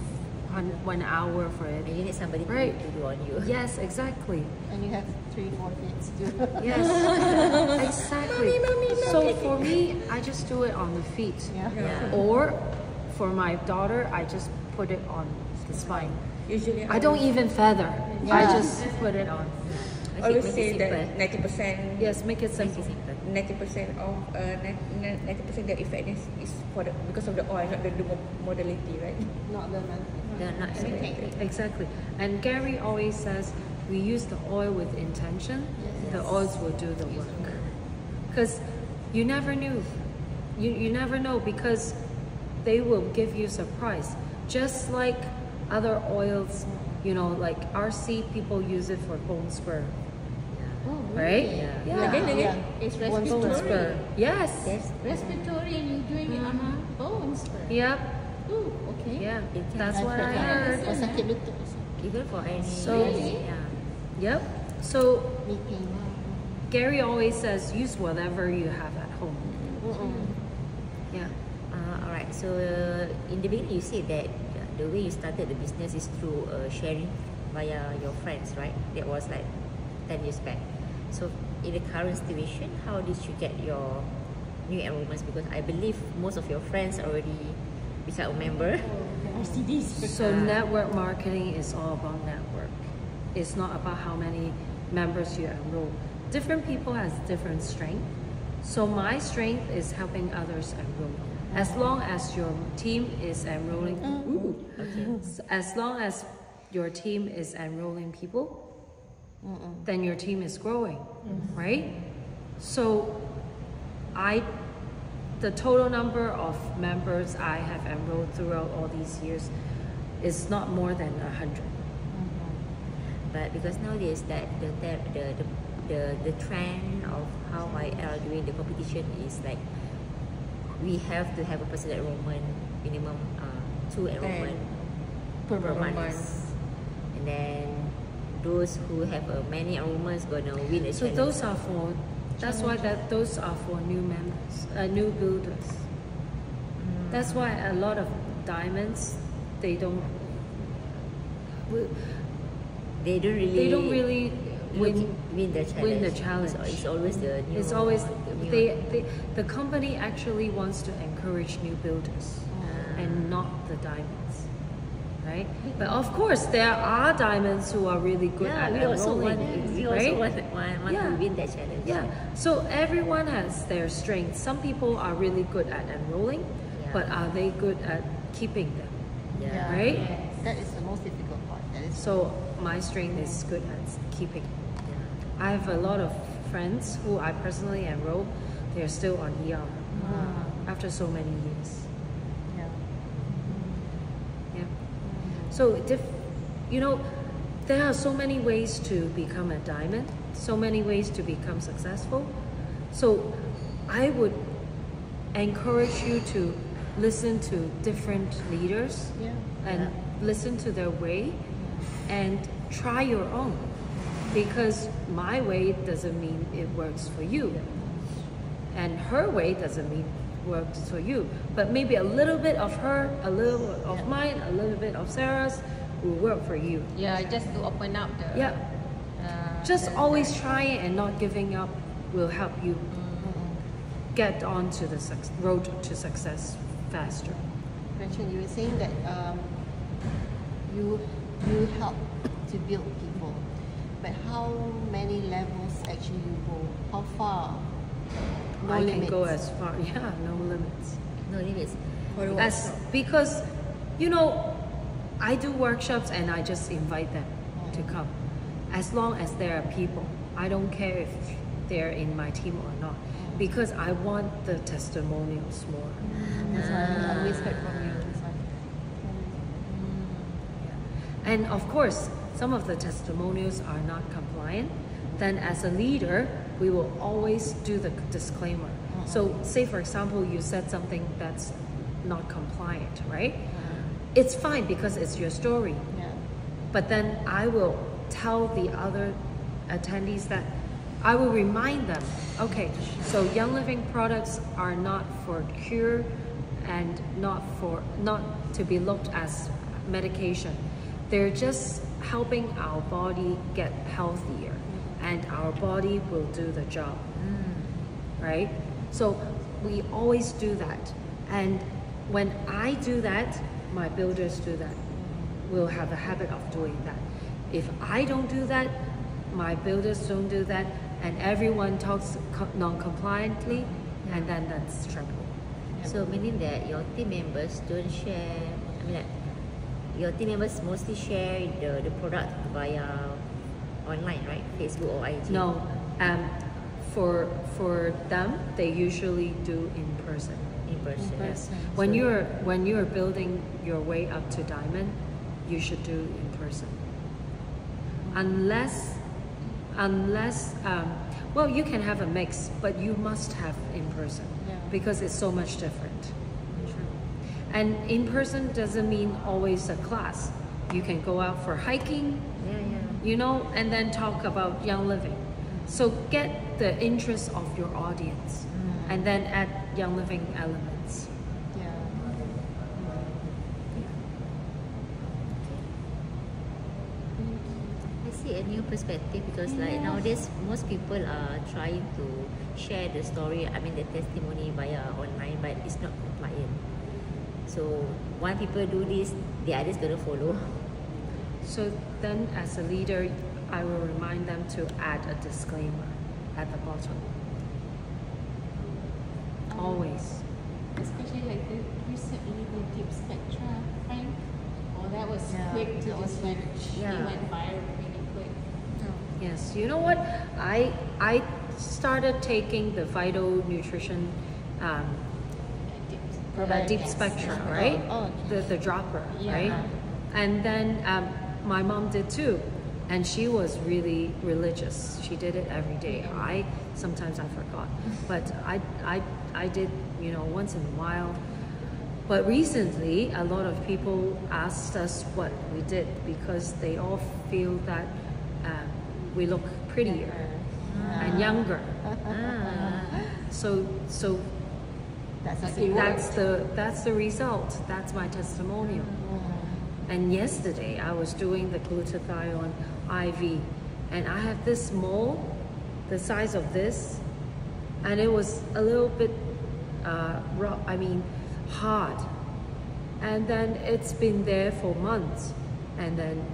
1 hour for it. And you need somebody Right. to do on you. Yes, exactly. And you have 3-4 kids too. Yes, exactly. So for me, I just do it on the feet. Yeah. Yeah. Or for my daughter, I just put it on the spine. Usually I don't even feather. I Yeah. just put it on. always Make say it that simple. 90%. Yes, make it Make simple. it simple. 90% of 90% the effectiveness is for the because of the oil, not the modality, right? Not the man. They're not everything. Exactly. And Gary always says we use the oil with intention. The oils will do the work. Because you never knew. You never know, because they will give you surprise. Just like other oils, you know, like RC, people use it for bone spur, Oh, right? Yeah. Yeah. Again. It's Bone spur. respiratory. Yes. Yes. Respiratory, and you're doing it on a bone spur. Yep. Oh, okay. Yeah. It can That's what I happen. heard. Or sakit lutut also. Even for any. So- yeah. Yep. So Knee pain. Gary always says use whatever you have at home. Yeah. Alright. So in the beginning, you said that the way you started the business is through sharing via your friends, right? That was like 10 years back. So in the current situation, how did you get your new enrollments? Because I believe most of your friends already become a member. I see this. So network marketing is all about network. It's not about how many members you enroll. Different people has different strength. So my strength is helping others enroll. As long as your team is enrolling, as long as your team is enrolling people, then your team is growing, right? So the total number of members I have enrolled throughout all these years is not more than 100. But because nowadays that the trend of how IL doing the competition is like we have to have a personal enrollment minimum 2 enrollment per month. And then those who have many enrollments gonna win the So challenge. those are for, that's why those are for new members, new builders. That's why a lot of diamonds, they don't really win the challenge. win the challenge. So it's always the new. It's always new the company actually wants to encourage new builders and not the diamonds, right? But of course, there are diamonds who are really good yeah, at we also want enrolling, we right? also want Yeah. to win that challenge. Yeah. So everyone has their strengths. Some people are really good at enrolling, Yeah. but are they good at keeping them? Yeah. Right? That is the most difficult part. That is So my strength is good at keeping. I have a lot of friends who I personally enroll. They're still on ER after so many years. yeah. Yeah. So you know, there are so many ways to become a diamond, so many ways to become successful. So I would encourage you to listen to different leaders Yeah. and listen to their way and try your own, because my way doesn't mean it works for you, and her way doesn't mean works for you, but maybe a little bit of her, a little bit of mine, a little bit of Sarah's will work for you. Yeah, just to open up the. Yeah, just always trying and not giving up will help you get onto the road to success faster. Gretchen, you were saying that you help to build people, but how many levels actually you go? How far No I can go limits. as far. Yeah, no limits. No limits. For the As workshop. because, you know, I do workshops and I just invite them to come. As long as there are people, I don't care if they're in my team or not, because I want the testimonials more. That's why I always heard from you. That's why. And of course, some of the testimonials are not compliant. Then as a leader, we will always do the disclaimer. So say for example, you said something that's not compliant, right? It's fine because it's your story. Yeah. But then I will tell the other attendees that I will remind them, okay, so Young Living products are not for cure and not to be looked as medication. They're just helping our body get healthier, and our body will do the job, right? So we always do that. And when I do that, my builders do that. We'll have a habit of doing that. If I don't do that, my builders don't do that, and everyone talks non-compliantly, and then that's trouble. So meaning that your team members don't share, I mean like, your team members mostly share the product via online, right? Facebook or IG? No, for them, they usually do in person. In person. Yes. person. When you're building your way up to diamond, you should do in person. Unless well, you can have a mix, but you must have in person, Yeah. because it's so much different. And in person doesn't mean always a class. You can go out for hiking, Yeah, yeah. you know, and then talk about Young Living. So get the interest of your audience, and then add Young Living elements. Yeah. I see a new perspective because like nowadays most people are trying to share the story, I mean the testimony via online, but it's not compliant. So when people do this, the others gonna follow. So then as a leader, I will remind them to add a disclaimer at the bottom. Always. Especially like the recently the deep spectra, Frank. Oh, that was Yeah, quick to that was just went, Yeah. it went viral really quick. Yes, you know what? I started taking the Vital Nutrition deep Yes. spectra, right? Oh, The dropper, Yeah. right? And then my mom did too, and she was really religious. She did it every day. Sometimes I forgot, but I did, you know, once in a while. But recently, a lot of people asked us what we did because they all feel that we look prettier and younger. So that's the result. That's my testimonial. And yesterday I was doing the glutathione IV, and I have this mole the size of this, and it was a little bit rough, hard. And then it's been there for months, and then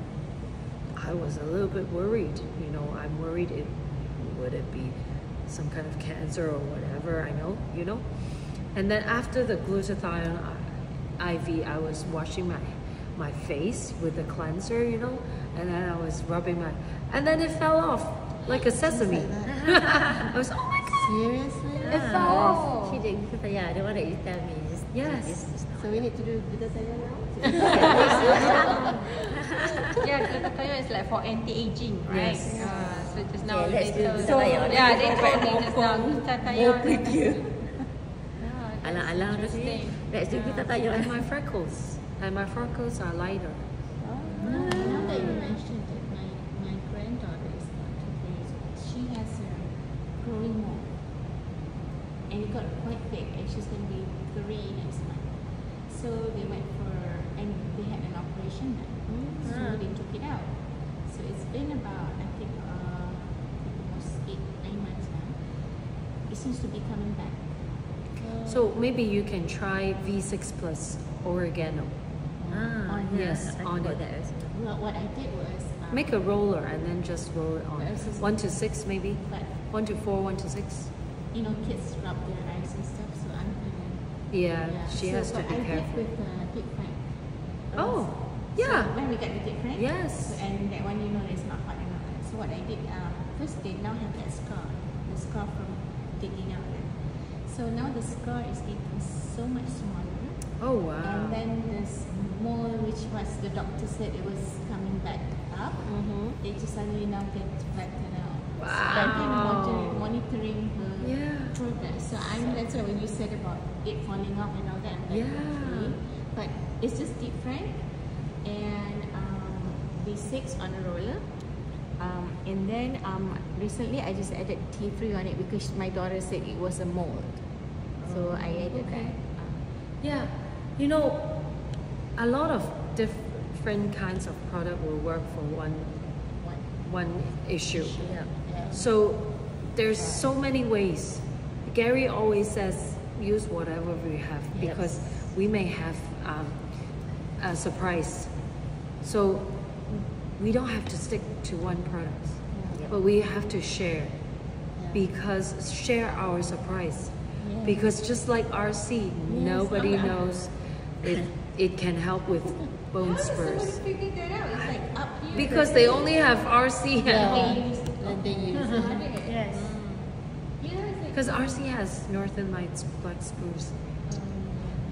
I was a little bit worried. You know, I'm worried would it be some kind of cancer or whatever, I know, you know. And then after the glutathione IV, I was washing my face with the cleanser, you know, and then I was rubbing and then it fell off like a sesame. I was, oh my god, Seriously? it fell off. She did, yeah, the one that you tell me. Yes. So we need to do glutathione now? Yeah, glutathione is like for anti-aging, right? Yes. So just now Yeah, let's do tell- glutathione. Yeah, they told me just now glutathione. Alang-alang na Interesting. Let's do glutathione. And my freckles. And my freckles are lighter. Now that you mentioned it, my granddaughter is about 2 years old. She has a growing mole, and it got quite big, and she's going to be 3 next month. So they went and they had an operation done. So they took it out. So it's been about, I think, almost 8-9 months now. It seems to be coming back. So maybe you can try V6 plus oregano. Yes, I on forgot it. that as well. Well, what I did was Make a roller and then just roll it on. Yes. 1 to 6 maybe. but 1 to 4, 1 to 6. you know, kids rub their eyes and stuff. So I'm Yeah, she has to but be I careful. did with Dick Frank. Oh, So yeah. when we got the Dick Frank. Yes. So, and that one, you know, it's not hot and all that. So what I did, first they now have that scar, the scar from taking out that. So now the scar is getting so much smaller. Oh wow. And then this mole, which was the doctor said it was coming back up, they just suddenly now get flattened out. So I'm kind of monitoring her Yeah. progress. So that's why when you said about it falling off and all that, I'm like, Yeah. okay. But it's just deep frank and B6 on a roller. And then recently I just added T3 on it because my daughter said it was a mold. So I added that. Yeah, you know, a lot of different kinds of product will work for one issue. Yeah. So there's so many ways. Gary always says use whatever we have because we may have a surprise. So we don't have to stick to one product, but we have to share because share our surprise. Because just like RC, nobody knows it can help with bone spurs. Figured that out. It's like up here. Because they only have RC at home. And they use it. Yes. Because RC has Northern Lights black spruce,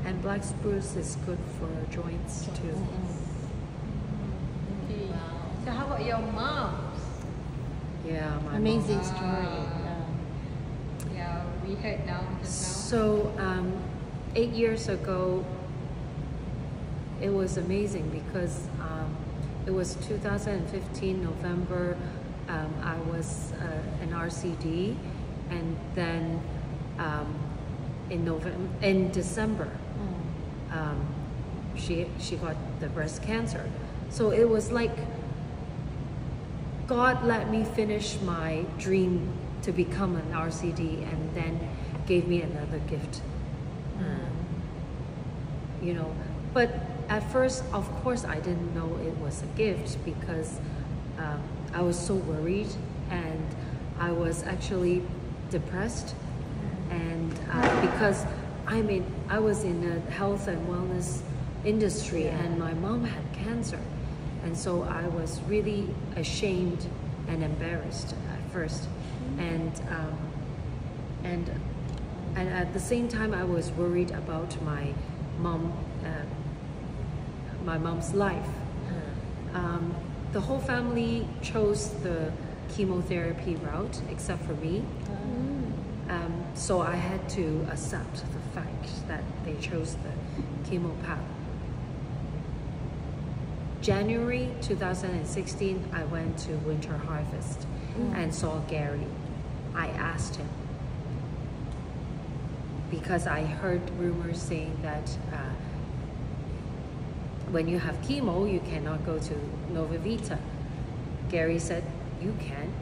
and black spruce is good for joints too. Okay. So how about your mom? Yeah, my Amazing mom. story. Yeah, we heard now just now. So 8 years ago, it was amazing because it was 2015 November. I was an RCD, and then in December, she got the breast cancer. So it was like God let me finish my dream to become an RCD, and then gave me another gift. You know, but at first, of course, I didn't know it was a gift because I was so worried, and I was actually depressed, and because I was in the health and wellness industry, and my mom had cancer, and so I was really ashamed and embarrassed at first, and at the same time I was worried about my mom's life. The whole family chose the chemotherapy route except for me. So I had to accept the fact that they chose the chemo path. January 2016, I went to Winter Harvest and saw Gary. I asked him because I heard rumors saying that when you have chemo, you cannot go to NovaVita. Gary said, you can.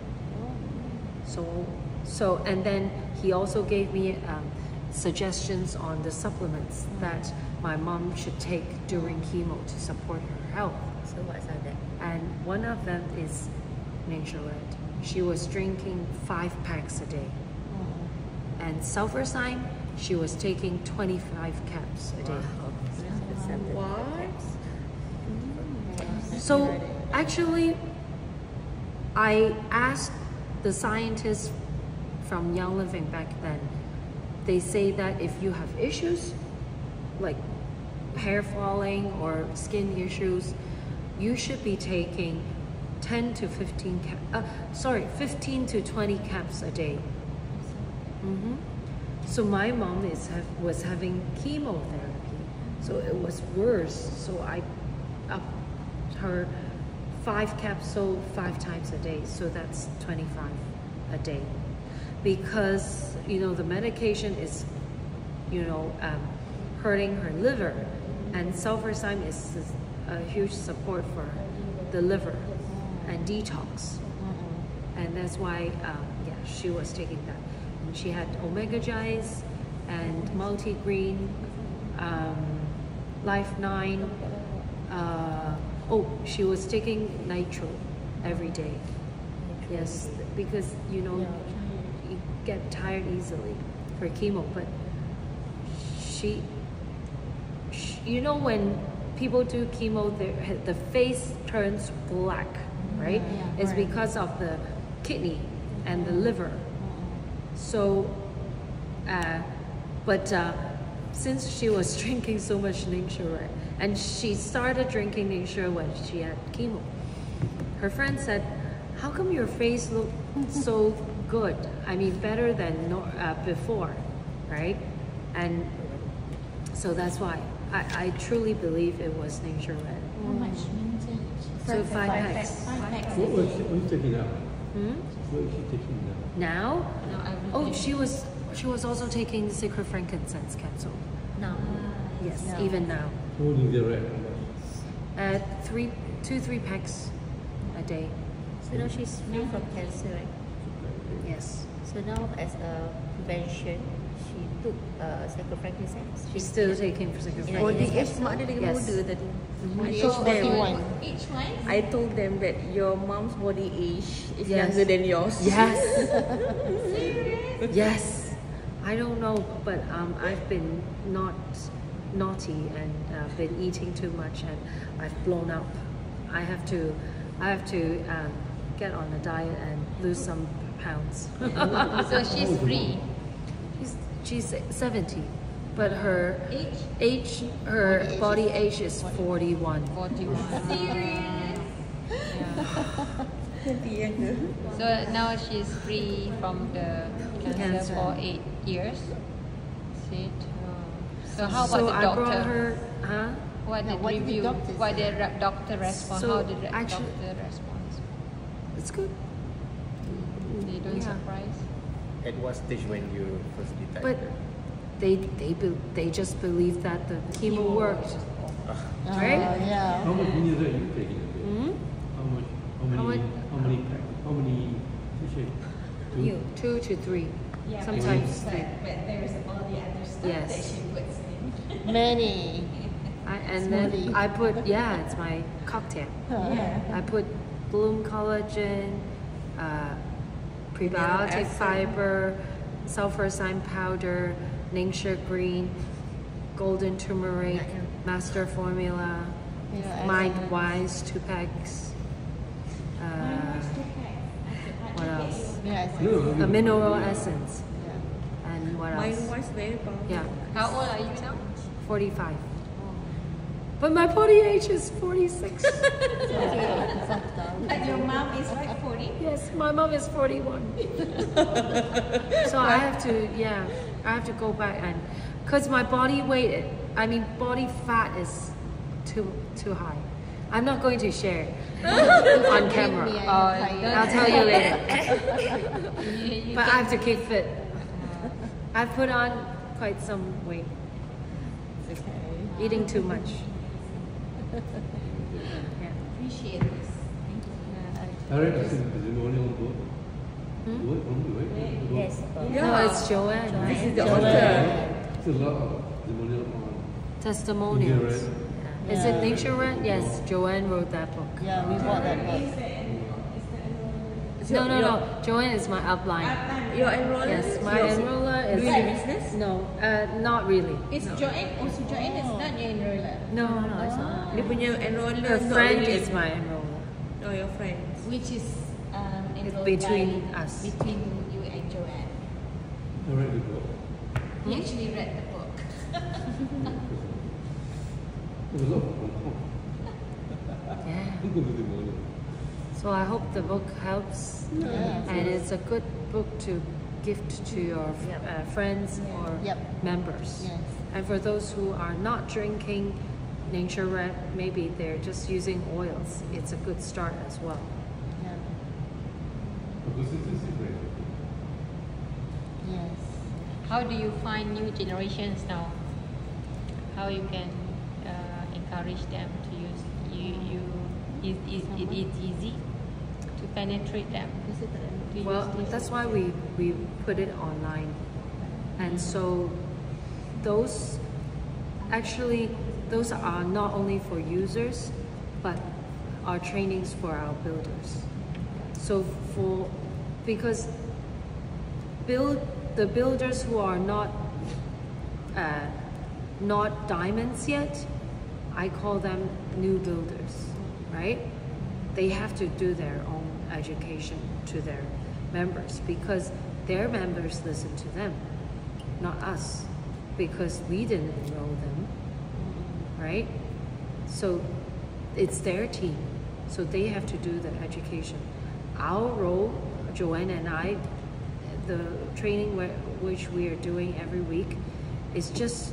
So, and then he also gave me suggestions on the supplements that my mom should take during chemo to support her health. So what's that? And one of them is Natureland. She was drinking 5 packs a day. And Sulfurzyme, she was taking 25 caps a day. So actually, I asked the scientists from Young Living back then. They say that if you have issues like hair falling or skin issues, you should be taking 15 to 20 caps a day. So my mom was having chemotherapy, so it was worse. So I upped her 5 capsules 5 times a day, so that's 25 a day. Because the medication is hurting her liver, and Sulfurzyme is a huge support for the liver and detox, and that's why she was taking that. And she had omega J's and multi-green, Life 9. She was taking nitro every day. Yes, because get tired easily for chemo, but she you know, when people do chemo, the face turns black, right? Yeah, It's right. because of the kidney and the liver. So, since she was drinking so much Ningxia, and she started drinking Ningxia when she had chemo, her friend said, "How come your face look so good? I mean, better than before, right?" And so that's why I truly believe it was Ningxia. How much mintage? So 5 packs. 5 packs. What was you taking now? Hmm? What is she taking now? Now? No, everything. Oh, she was also taking Secret Frankincense capsule. Now, Yes, Yeah. even now. Holding the red. 3 packs a day. so now she's free from cancer, right? Yes. So now as a prevention, she took Secret Frankincense. She's still taking Secret Yeah, Body Frankincense. age mak dia lagi Yes. muda tadi. I Age told them, 41. Each one? I told them that your mom's body age is Yes. younger than yours. Yes. Yes. I don't know, but I've been naughty and been eating too much, and I've blown up. I have to get on a diet and lose some pounds. So she's free. She's 70, but her her body age is 41. 41. Serious? Nanti younger. So now she's free from the cancer Cancer. for 8 years. Is it? So how about So the I doctor? brought her, huh? What Yeah, did what did the review? doctor What say? did doctor respond? So How did the actually- doctor respond? It's good. They don't Yeah. surprise. At what stage when you first detected? But they just believe that the chemo worked. Right? Yeah. How much mineral you taking a day? Hmm? How much? How How many? You say? Two? 2 to 3. Yeah, Sometimes but, 3. but there's all the other stuff Yes. that she puts in. Many. And then Smoothie. I put, it's my cocktail. Yeah. I put bloom collagen, prebiotic acid. fiber, sulfuricine powder, Ningxia green, golden turmeric, master formula, Yeah, mind essence. wise 2 packs. What else? Yeah, No, A mineral essence. yeah. And what Mine else? was very powerful. Yeah, How old are you now? 45. But my body age is 46. But your mom is like 40? Yes, my mom is 41. So I have to go back and, cause my body weight, body fat is too high. I'm not going to share on camera. I'll tell you later. But I have to keep fit. I've put on quite some weight, eating too much. Yeah. Appreciate this. Thank you. I read the testimonial book. Hmm? What from you, right? Yes. No, it's Joanne. This is Right? the author. It's a lot of testimonial on Testimonials. Ningxia. Is it Ningxia Red? Yes, Joanne wrote that book. Yeah, we bought that book. No. Joanne is my upline. Your enroller? Yes, my Your enroller is. doing business? No, not really. Is Joanne also Joanne is not your enroller? No, it's not. Dia punya enroller Her untuk friend legit. is my enroller. Oh, your friends. Which is enrolled between by, us. between you and Joanne. I read the book. He actually read the book. It was all from Hong Kong. Yeah. Look at the testimonial. So I hope the book helps, and it's a good book to gift to your friends or Yep. members. Yes. And for those who are not drinking Ningxia Red, maybe they're just using oils. It's a good start as well. Yeah. Because it is great. Yes. How do you find new generations now? How you can encourage them to use it's easy to penetrate them. To Well, use this. that's why we put it online. And so those are not only for users, but are trainings for our builders. So because the builders who are not diamonds yet, I call them new builders, right? They have to do their own education to their members because their members listen to them, not us, because we didn't enroll them, right? So it's their team, so they have to do the education. Our role, Joanne and I, the training which we are doing every week, is just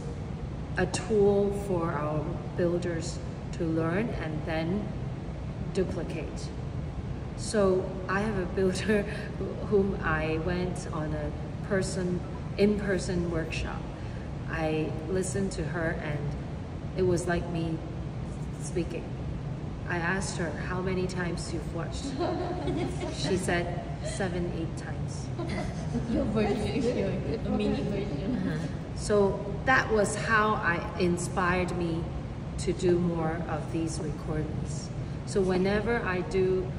a tool for our builders to learn and then duplicate. So I have a builder whom I went on a in-person workshop. I listened to her and it was like me speaking. I asked her, how many times you've watched? She said 7-8 times. Your version, your mini version. So that was how I inspired me to do more of these recordings. So whenever I do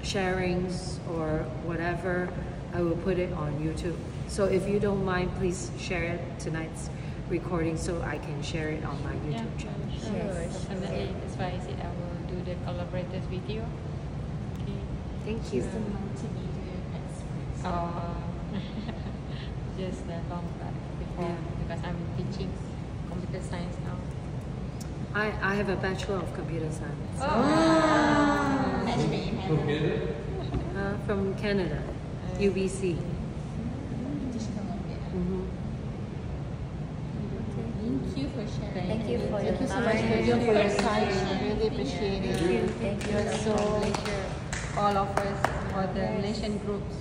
sharings or whatever, I will put it on YouTube. So if you don't mind, please share it, tonight's recording, so I can share it on my YouTube channel. Sure. Definitely. That's why I said I will do the collaborators video. Okay. Thank you. She's the multimedia expert. Oh, just long back before because I'm teaching computer science now. I have a Bachelor of Computer Science That's me. Okay. from Canada, UBC. British Columbia. Mhm. Thank you for sharing. Thank you for your Thank you so time. much for your time. I really appreciate it. Thank you. So Malaysia, all of us, all the Malaysian groups,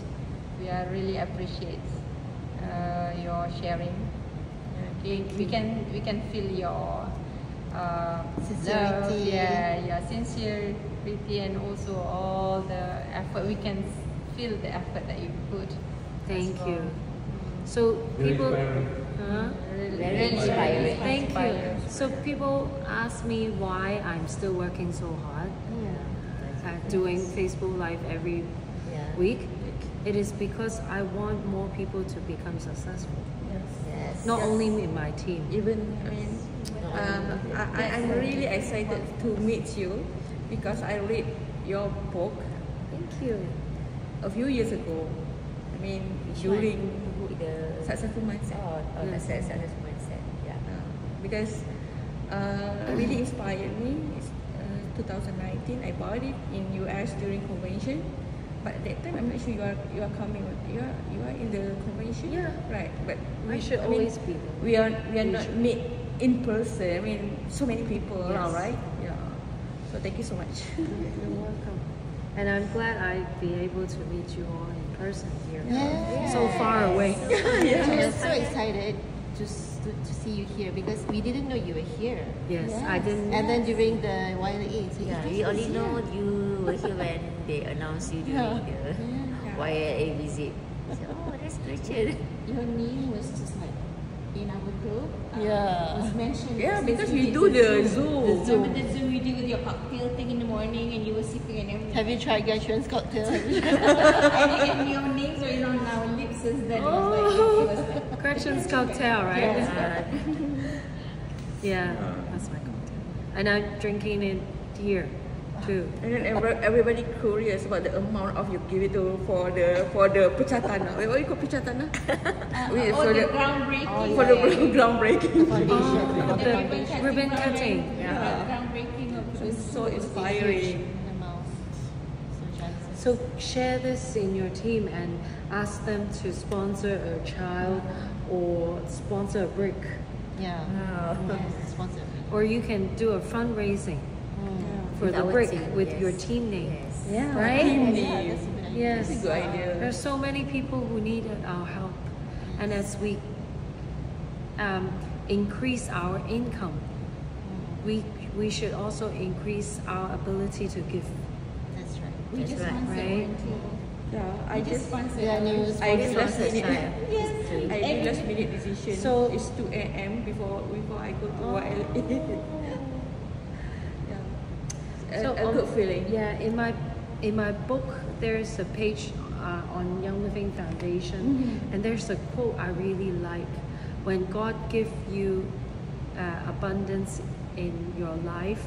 we are really appreciate your sharing. Okay, we can feel your Sincerity. love, your sincerity, and also all the effort. We can feel the effort that you put. Thank as well. you. So Very people, inspiring. huh? Very inspiring. Thank you. Inspiring. So people ask me why I'm still working so hard, doing Facebook Live every week. It is because I want more people to become successful. Yes. Not only in my team. Even I'm really excited to meet you because I read your book Thank you. a few years ago. I mean, during The successful mindset. the success mindset. Yeah. Because really inspired me. It's, 2019, I bought it in US during convention. But at that time, I'm not sure you are coming. You are in the convention. Yeah. Right. But We should I mean, always be there. We are not meet in person. I mean, so many people around, Yes. right? Yeah. So thank you so much. You're welcome. And I'm glad I'd be able to meet you all in person here. Yes. So far away. We're so excited to see you here because we didn't know you were here. Yes, I didn't. And then during the YLA, so Yeah, we only know you were here when they announced you during the YLA visit. So, oh, that's Gretchen. Your name was just like in our group. Yeah. Was mentioned. Yeah, since because we we did do the Zoom. Remember the Zoom you did with your cocktail thing in the morning and you were sipping and everything. have you tried Gertrude's cocktail? and your names were on our lips since then. It was like, Gretchen's cocktail, right? Yeah. Yeah, that's my cocktail. And I'm drinking it here too. And then everybody curious about the amount of you give it to for the pecah tanah. Wait, what you call pecah tanah? Wait, oh, for the the groundbreaking. for the groundbreaking. Oh, The the ribbon cutting. Yeah. Groundbreaking of It's so inspiring. In the mouth. So Johnson. So share this in your team and ask them to sponsor a child or sponsor a brick. Yeah. Yes, sponsor. Or you can do a fundraising for With the our brick team, with yes. your team name. Yes. Yeah, Right? team Yeah, name. that's a good idea. Yes. That's a good idea. There's so many people who need our help. And as we increase our income, we should also increase our ability to give. That's right. We That's just right. sponsored Right. one too. Yeah, I just sponsored. Yeah, no, ours. I did last Sponsor minute. child. Yes. I did last minute decision. So- It's 2 a.m. before I go to YLA. Yeah. So, A good feeling. Yeah, in my book there's a page on Young Living Foundation, and there's a quote I really like: "When God gives you abundance in your life,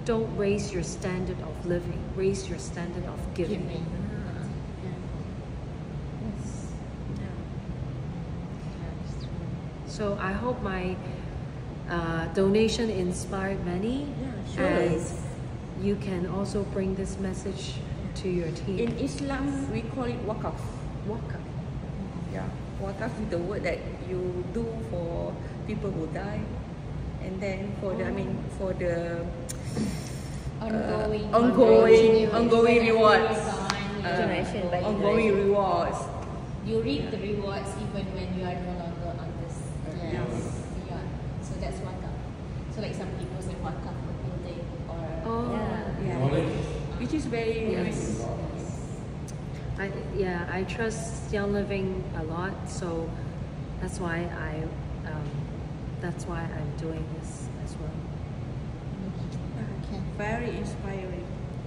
don't raise your standard of living, raise your standard of giving." So I hope my donation inspired many, and you can also bring this message to your team. In Islam, we call it wakaf. Wakaf. Yeah, wakaf is the word that you do for people who die, and then for the for the ongoing rewards. Generation by Ongoing generation. rewards. You reap the rewards even when you are no longer on this earth. Yes. Yeah. So that's wakaf. So like some people say wakaf for building or Oh, Yeah. Knowledge. Which is very yes. I trust Young Living a lot, so that's why I'm doing this as well. Okay. very inspiring.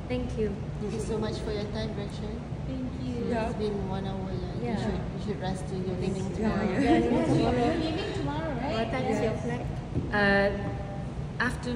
Thank you. Thank you so much for your time, Rachel. thank you. Yeah. It's been 1 hour. Yeah. You should rest to your living Yeah, tomorrow. yeah. You're leaving tomorrow, right? What time is your flight? After